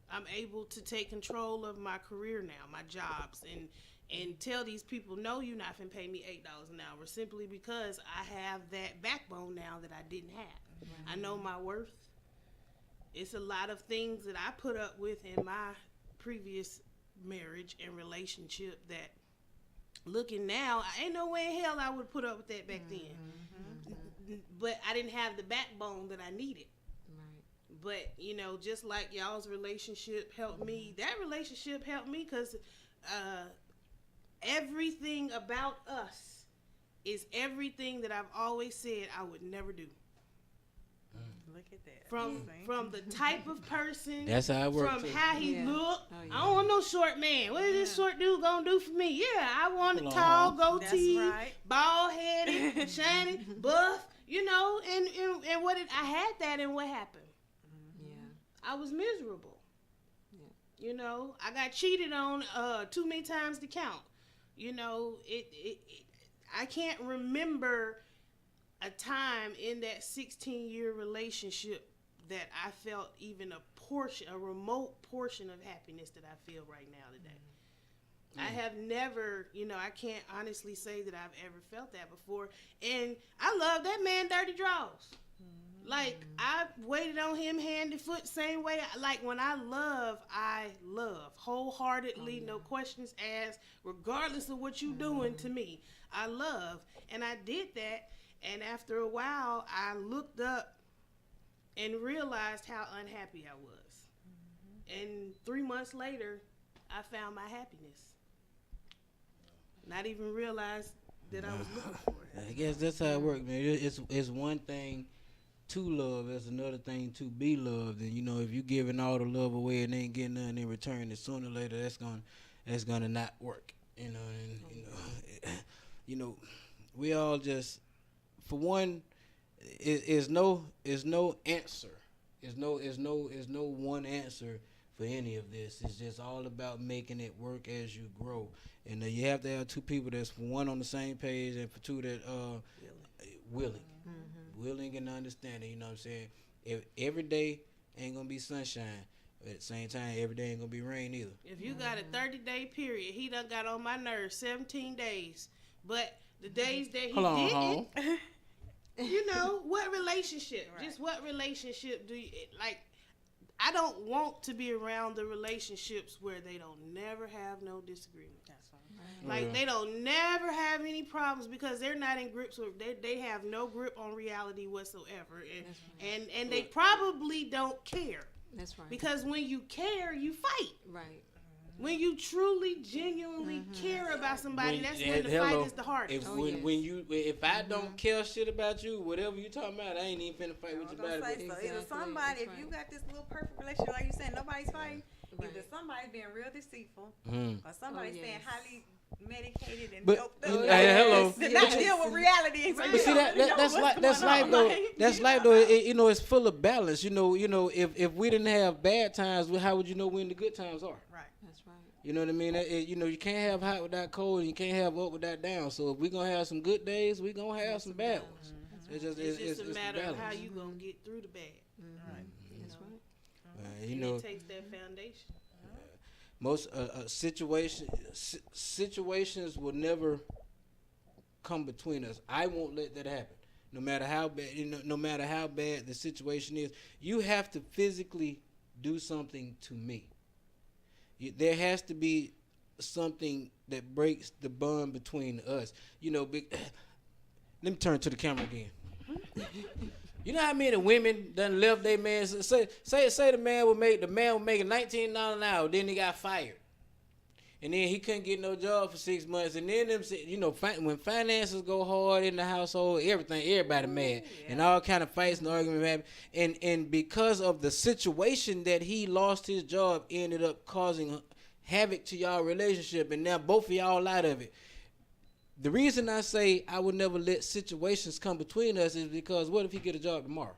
I'm able to take control of my career now, my jobs, and tell these people, no, you're not going to pay me $8 an hour, simply because I have that backbone now that I didn't have. I know my worth. It's a lot of things that I put up with in my previous marriage and relationship that, looking now, ain't no way in hell I would put up with that back then. But I didn't have the backbone that I needed. Right. But, you know, just like y'all's relationship helped me, that relationship helped me because everything about us is everything that I've always said I would never do. Look at that. From the type of person, That's how it works. from too. how he look. I don't want no short man. What is this short dude gonna do for me? Yeah, I want a tall goatee, right. bald headed, shiny, buff. You know, and what I had that, and what happened? Yeah. I was miserable. Yeah. You know, I got cheated on too many times to count. You know, I can't remember a time in that 16-year relationship that I felt even a remote portion of happiness that I feel right now today. I have never, you know, I can't honestly say that I've ever felt that before. And I love that man dirty draws. Like, I waited on him hand and foot same way. Like, when I love wholeheartedly, no questions asked, regardless of what you doing to me. I love, and I did that. And after a while, I looked up and realized how unhappy I was. And 3 months later, I found my happiness. Not even realized that I was looking for it. I guess that's how it works, man. It's one thing to love, it's another thing to be loved. And you know, if you giving all the love away and ain't getting nothing in return, then sooner or later that's gonna not work. You know, and you know, we all just, for one, is no answer. Is no one answer for any of this. It's just all about making it work as you grow. And you have to have two people that's, for one, on the same page, and for two, that willing and understanding. You know what I'm saying? If every day ain't gonna be sunshine, but at the same time, every day ain't gonna be rain either. If you got a 30-day period, he done got on my nerves 17 days. But the days that he didn't, you know, what relationship? Right. Just what relationship do you, like, I don't want to be around the relationships where they don't never have no disagreement. That's right. Like, they don't never have any problems because they're not in grips with, they have no grip on reality whatsoever. And they probably don't care. That's right. Because when you care, you fight. Right. When you truly, genuinely care about somebody, that's when the fight is the hardest. If I don't care shit about you, whatever you talking about, I ain't even finna fight with you about it. So either somebody, if you got this little perfect relationship, like you said, nobody's fighting, Either somebody's being real deceitful, Mm. or somebody's staying yes. highly medicated and But doped you- up. hello. To not deal with reality. But see that's life though. That's life though. You know, it's full of balance. You know, if we didn't have bad times, how would you know when the good times are? Right. That's right. You know what I mean? You know, you can't have hot without cold, and you can't have up without down. So if we're gonna have some good days, we're gonna have some bad ones. It's just It's a the matter of balance. how you gonna get through the bad. That's right. You And know, it takes that foundation. most situations will never come between us. I won't let that happen. No matter how bad, no matter how bad the situation is, you have to physically do something to me. There has to be something that breaks the bond between us. You know, let me turn to the camera again. You know how many women done left their man? Say the man was making $19 an hour, then he got fired, and then he couldn't get no job for 6 months, and then when finances go hard in the household, everybody mad, and all kind of fights and arguments happen, and because of the situation that he lost his job, ended up causing havoc to y'all relationship, and now both of y'all out of it. The reason I say I would never let situations come between us is because what if he get a job tomorrow?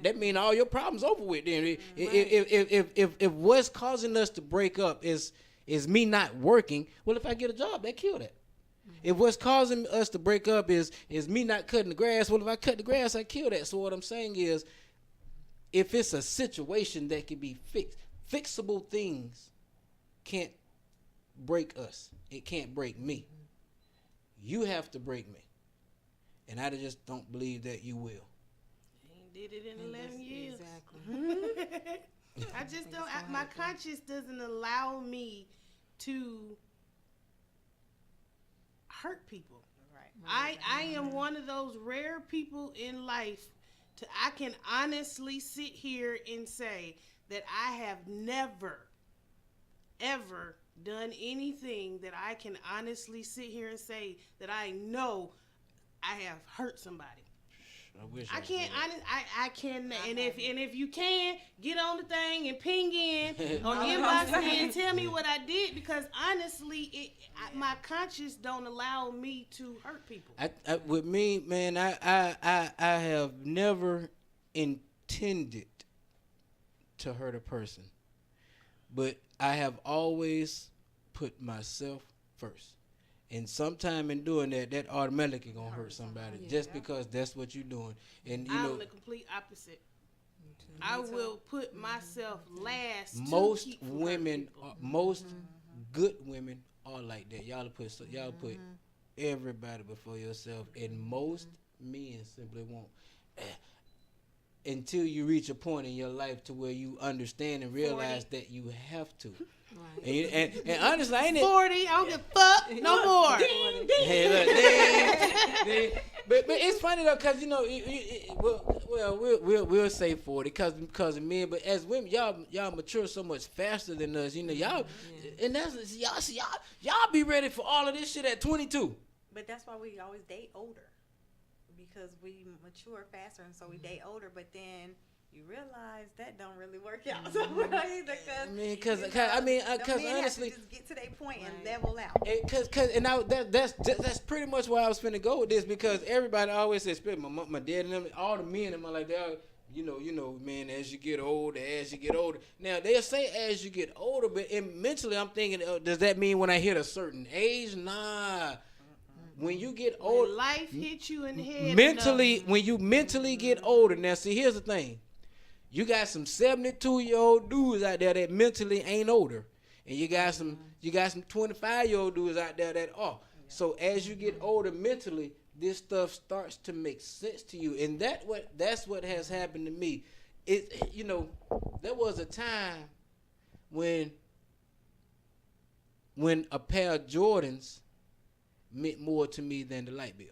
That means all your problems over with. Then if what's causing us to break up is me not working, well, if I get a job, that kill that. If what's causing us to break up is me not cutting the grass, well, if I cut the grass, I kill that. So what I'm saying is, if it's a situation that can be fixed, fixable things can't break us. It can't break me. You have to break me, and I just don't believe that you will. He did it in 11 years. Exactly. I just don't. My conscience doesn't allow me to hurt people. Right. I am one of those rare people in life I can honestly sit here and say that I have never, ever done anything that I can honestly sit here and say that I know I have hurt somebody. I can't. I can. And if you can get on the thing and ping in or inbox me and tell me what I did, because honestly, my conscience don't allow me to hurt people. With me, man, I have never intended to hurt a person, but I have always put myself first. And sometime in doing that automatically gonna hurt somebody just because that's what you're doing. And I'm the complete opposite. I will put myself last. Most women, most good women are like that. Y'all put everybody before yourself, and most men simply won't. Until you reach a point in your life to where you understand and realize 40. That you have to. Right. And honestly, I ain't 40. I don't give a fuck no more. Ding, ding. Hey, look, ding. But it's funny though, cause we'll say 40, cause of men. But as women, y'all mature so much faster than us. Y'all, and that's y'all be ready for all of this shit at 22. But that's why we always date older. Because we mature faster, and so we date older, but then you realize that don't really work out so well either. Because honestly, just get to their point and level out. That's pretty much where I was finna go with this, because everybody always says, my dad and them, all the men in my life, they are, you know, man, as you get older. Now they'll say as you get older, but mentally I'm thinking, does that mean when I hit a certain age? Nah. When you get older, life hits you in the head. When you mentally get older, now see, here's the thing: you got some 72-year-old dudes out there that mentally ain't older, and you got some 25-year-old dudes out there that are. So as you get older mentally, this stuff starts to make sense to you, and that's what has happened to me. There was a time when a pair of Jordans meant more to me than the light bill.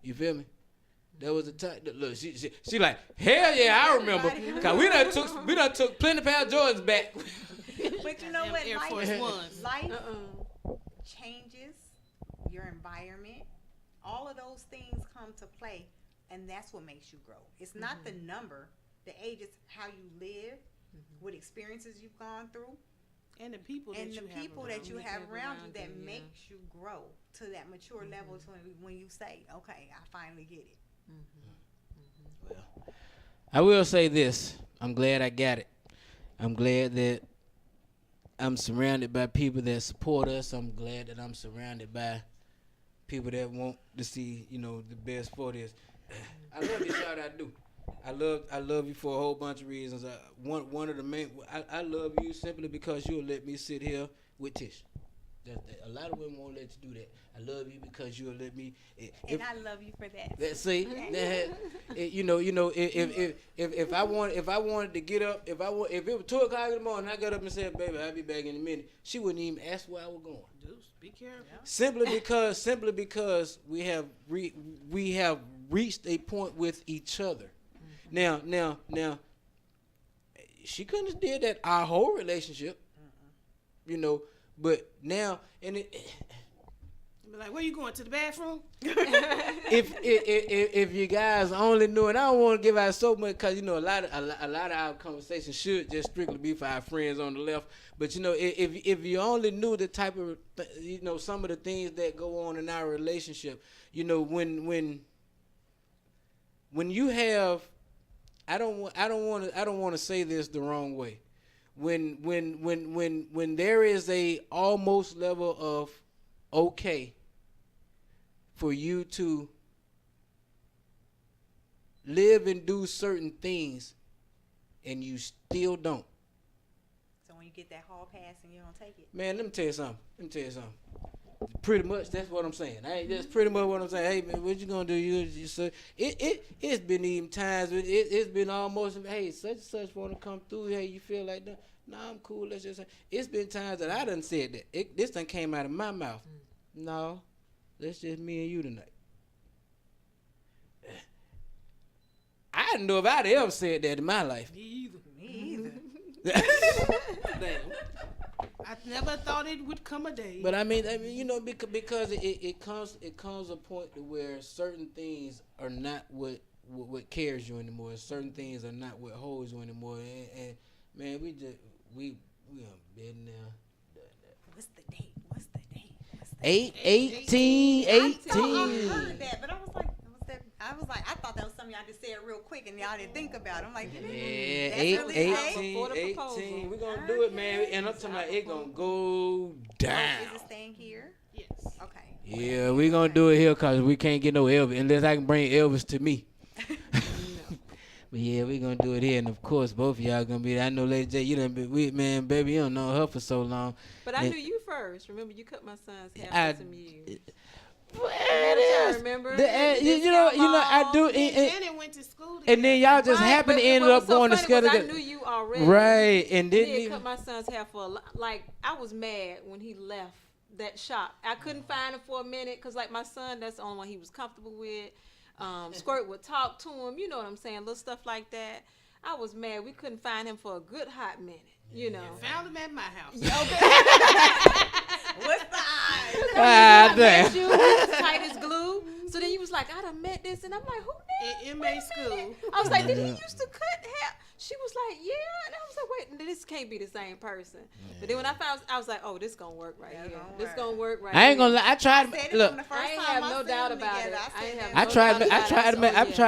You feel me? There was a time. Look, she like, hell yeah, I remember. Cause we done took plenty of pair of Jordans back. But you know what? Air Force Ones. Life changes, your environment. All of those things come to play, and that's what makes you grow. It's not the number, the age is how you live, with experiences you've gone through, and the people and that the you have people around that you you. have around you that you, yeah. makes you grow to that mature level to when you say, okay, I finally get it. Well, I will say this. I'm glad I got it. I'm glad that I'm surrounded by people that support us. I'm glad that I'm surrounded by people that want to see, the best for this. I love you, Shawty, I do. I love you for a whole bunch of reasons. One of the main, I love you simply because you'll let me sit here with Tish. A lot of women won't let you do that. I love you because you'll let me. And I love you for that. See, if I wanted to get up, if it was 2:00 in the morning, I got up and said, "Baby, I'll be back in a minute." She wouldn't even ask where I was going. Deuce, be careful. Simply because we have reached a point with each other. Now, she couldn't have did that our whole relationship, but now and it. Be like, where you going, to the bathroom? if you guys only knew, and I don't want to give out so much because a lot of our conversations should just strictly be for our friends on the left. But if you only knew the type of some of the things that go on in our relationship, when you have, I don't want to say this the wrong way. When there is a almost level of okay for you to live and do certain things and you still don't. So when you get that hall pass and you don't take it. Man, let me tell you something. Pretty much, that's what I'm saying. That's pretty much what I'm saying. Hey, man, what you gonna do? You so it's been even times. It's been almost. Hey, such and such want to come through. Hey, you feel like that? Nah, I'm cool. Let's just. It's been times that I done said that. This thing came out of my mouth. No, that's just me and you tonight. I didn't know if I'd ever said that in my life. Me either. Damn. I never thought it would come a day. But I mean, because it comes a point to where certain things are not what carries you anymore. Certain things are not what holds you anymore. And man, we been there. What's the date? 18. I heard that, but I was like, I thought that was something y'all just said real quick and y'all didn't think about it. I'm like, Yeah, that's 18. We're going to do it, man. And I'm talking about it going to go down. Is it staying here? Yes. Okay. Yeah, we're going to do it here because we can't get no Elvis unless I can bring Elvis to me. But yeah, we're going to do it here. And of course, both of y'all going to be there. I know Lady J, you done been with, man, baby, you don't know her for so long. But I knew you first. Remember, you cut my son's hair for some years. Remember? I do. Janet went to school together. And then y'all just happened to end up going to school together. I knew you already. Right, and didn't cut my son's hair for I was mad when he left that shop. I couldn't find him for a minute because my son, that's the only one he was comfortable with. Squirt would talk to him, you know what I'm saying, little stuff like that. I was mad we couldn't find him for a good hot minute, you know. Found him at my house. Okay. What's the eyes? I met you as tight as glue. So then you was like, I done met this, and I'm like, who that? In MA school. I was like, did he used to cut hair? She was like, yeah, and I was like, wait, this can't be the same person. But then when I found, I was like, oh, this gonna work right here. This gonna work right. I ain't gonna lie. I tried. Look, I ain't have no doubt about it. I tried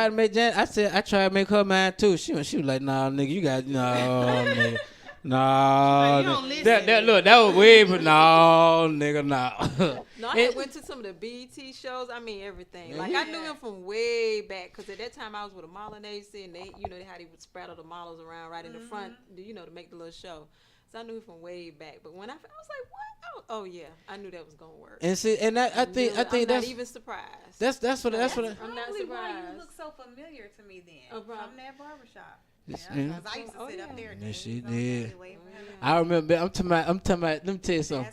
to make Jan. I tried to make her mine too. She was like, nah, nigga, you got nigga. No, that was way, but no, nigga, no. No, I went to some of the BET shows. I mean, everything. Like, I knew him from way back because at that time I was with a modeling agency, and they, how they would spread all the models around right in the front, to make the little show. So I knew him from way back. But when I was like, what? Oh yeah, I knew that was gonna work. And see, and I think I'm that's not even surprised. That's what I'm not surprised. why you look so familiar to me then from that barbershop. Because I used to sit up there. And she did. I remember. I'm talking about. Let me tell you something.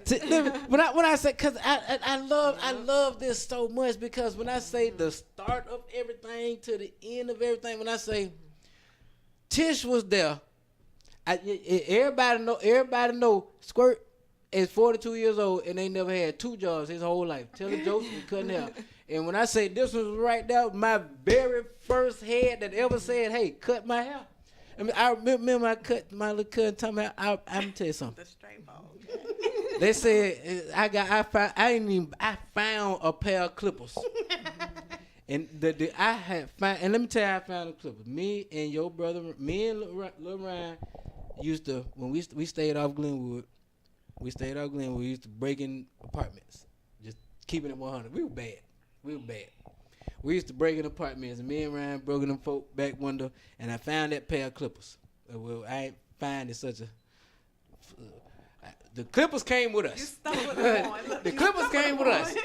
That's crazy. When I say, cause I love this so much because when I say the start of everything to the end of everything, when I say Tish was there, everybody know Squirt is 42 years old and they never had two jobs his whole life. Telling jokes and cutting hair. And when I say this was right there, my very first head that ever said, hey, cut my hair. I mean, I remember my little cousin talking about. I'm gonna tell you something. The straight ball. They said I found a pair of clippers. And and let me tell you how I found the clippers. Me and your brother, me and Lil Ryan used to, when we stayed off Glenwood, we used to break in apartments. Just keeping it 100. We were bad. We used to break in apartments, and me and Ryan broke in them folk back window, and I found that pair of clippers. Well, I ain't find it such a... the clippers came with us. You stumbled on. The clippers came with us.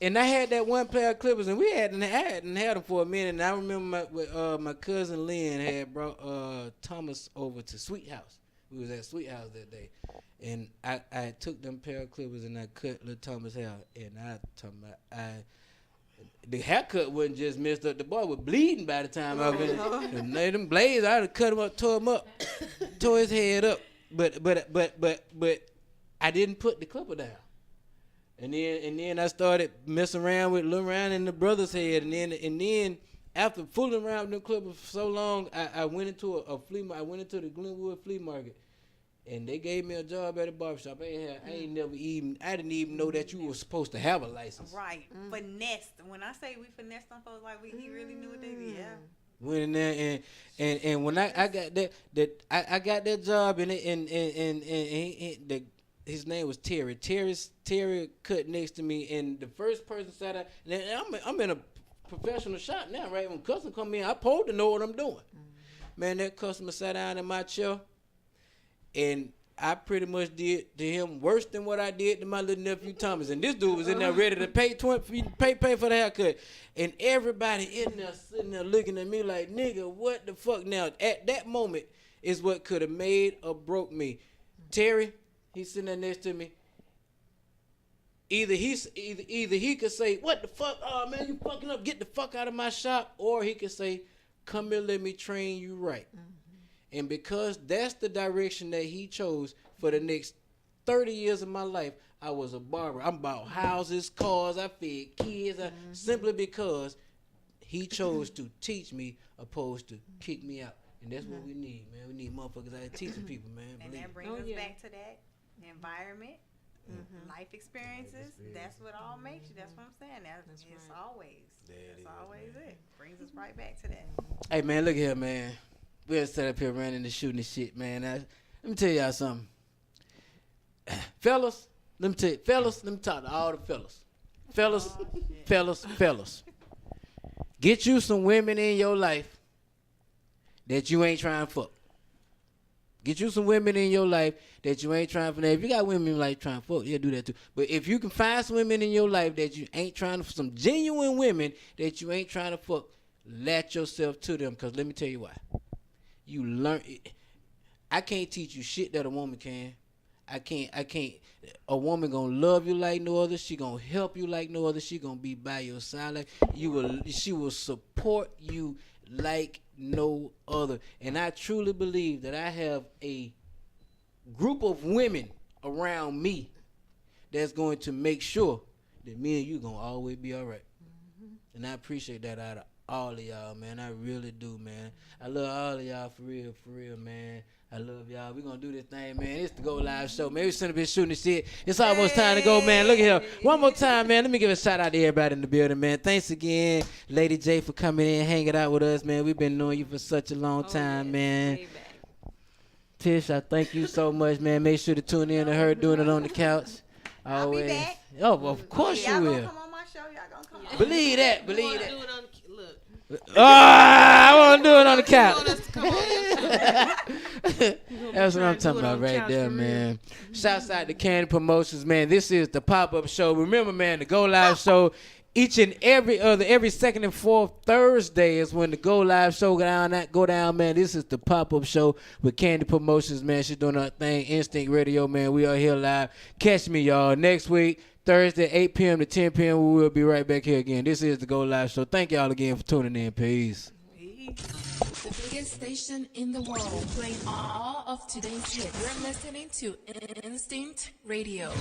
And I had that one pair of clippers, and I hadn't had them for a minute. And I remember my cousin Lynn had brought Thomas over to Sweet House. We was at Sweet House that day, and I took them pair of clippers and I cut little Thomas' hair. And the haircut wasn't just messed up. The boy was bleeding by the time I was in them blades. I'd have cut him up, tore him up, tore his head up. But I didn't put the clipper down. And then I started messing around with Lil Ryan and the brother's head, and then after fooling around with the clippers for so long, I went into a flea market. I went into the Glenwood flea market, and they gave me a job at a barbershop. I didn't even know that you were supposed to have a license. Right, finessed. When I say we finessed them folks, like he really knew what they did. Yeah. Went in there and when I got I got that job and his name was Terry. Terry cut next to me, and the first person sat out. And I'm in a professional shop now, right? When customer come in, I supposed to know what I'm doing. Man, that customer sat down in my chair, and I pretty much did to him worse than what I did to my little nephew Thomas. And this dude was in there ready to pay for the haircut, and everybody in there sitting there looking at me like, nigga, what the fuck? Now at that moment is what could have made or broke me. Terry. He's sitting there next to me. Either he could say, "What the fuck? Oh man, you fucking up! Get the fuck out of my shop," or he could say, "Come here, let me train you right." And because that's the direction that he chose for the next 30 years of my life, I was a barber. I'm about houses, cars. I fed kids. Simply because he chose to teach me opposed to kick me out. And that's what we need, man. We need motherfuckers out here teaching people, man. And that brings us back to that environment, life experiences. That's what all makes you. That's what I'm saying. That's always it. Brings us right back to that. Hey, man, look here, man. We'll set up here running and shooting this shit, man. Let me tell y'all something. Fellas, let me talk to all the fellas. Fellas. Get you some women in your life that you ain't trying to fuck. Get you some women in your life that you ain't trying to fuck. If you got women in your life trying to fuck, yeah, do that too. But if you can find some women in your life that you ain't trying to, some genuine women that you ain't trying to fuck, latch yourself to them. Because let me tell you why. You learn. I can't teach you shit that a woman can. I can't. A woman gonna love you like no other. She gonna help you like no other. She gonna be by your side like you will. She will support you like no other. And I truly believe that I have a group of women around me that's going to make sure that me and you gonna always be all right. And I appreciate that out of all of y'all, man. I really do, man. I love all of y'all for real, man. I love y'all. We gonna do this thing, man. It's the Go Live show, man. We shouldn't have been shooting this shit. It's almost time to go, man. Look at here. One more time, man. Let me give a shout out to everybody in the building, man. Thanks again, Lady J, for coming in, hanging out with us, man. We've been knowing you for such a long time, man. Tish, I thank you so much, man. Make sure to tune in to her doing it on the couch. I'll be back. Oh, of course you will. Y'all gonna come on my show. Y'all gonna come on. Believe that. Do it on look. I want to do it on the couch. That's what I'm talking about right there, man. Shouts out to Candy Promotions, man. This is the pop-up show. Remember, man, the Go Live show, each and every second and fourth Thursday is when the Go Live show go down, man. This is the pop-up show with Candy Promotions, man. She's doing her thing, Instinct Radio, man. We are here live. Catch me, y'all, next week. Thursday, 8 p.m. to 10 p.m. We will be right back here again. This is the Go Live show. Thank y'all again for tuning in. Peace. The biggest station in the world, playing all of today's hits. You're listening to Instinct Radio.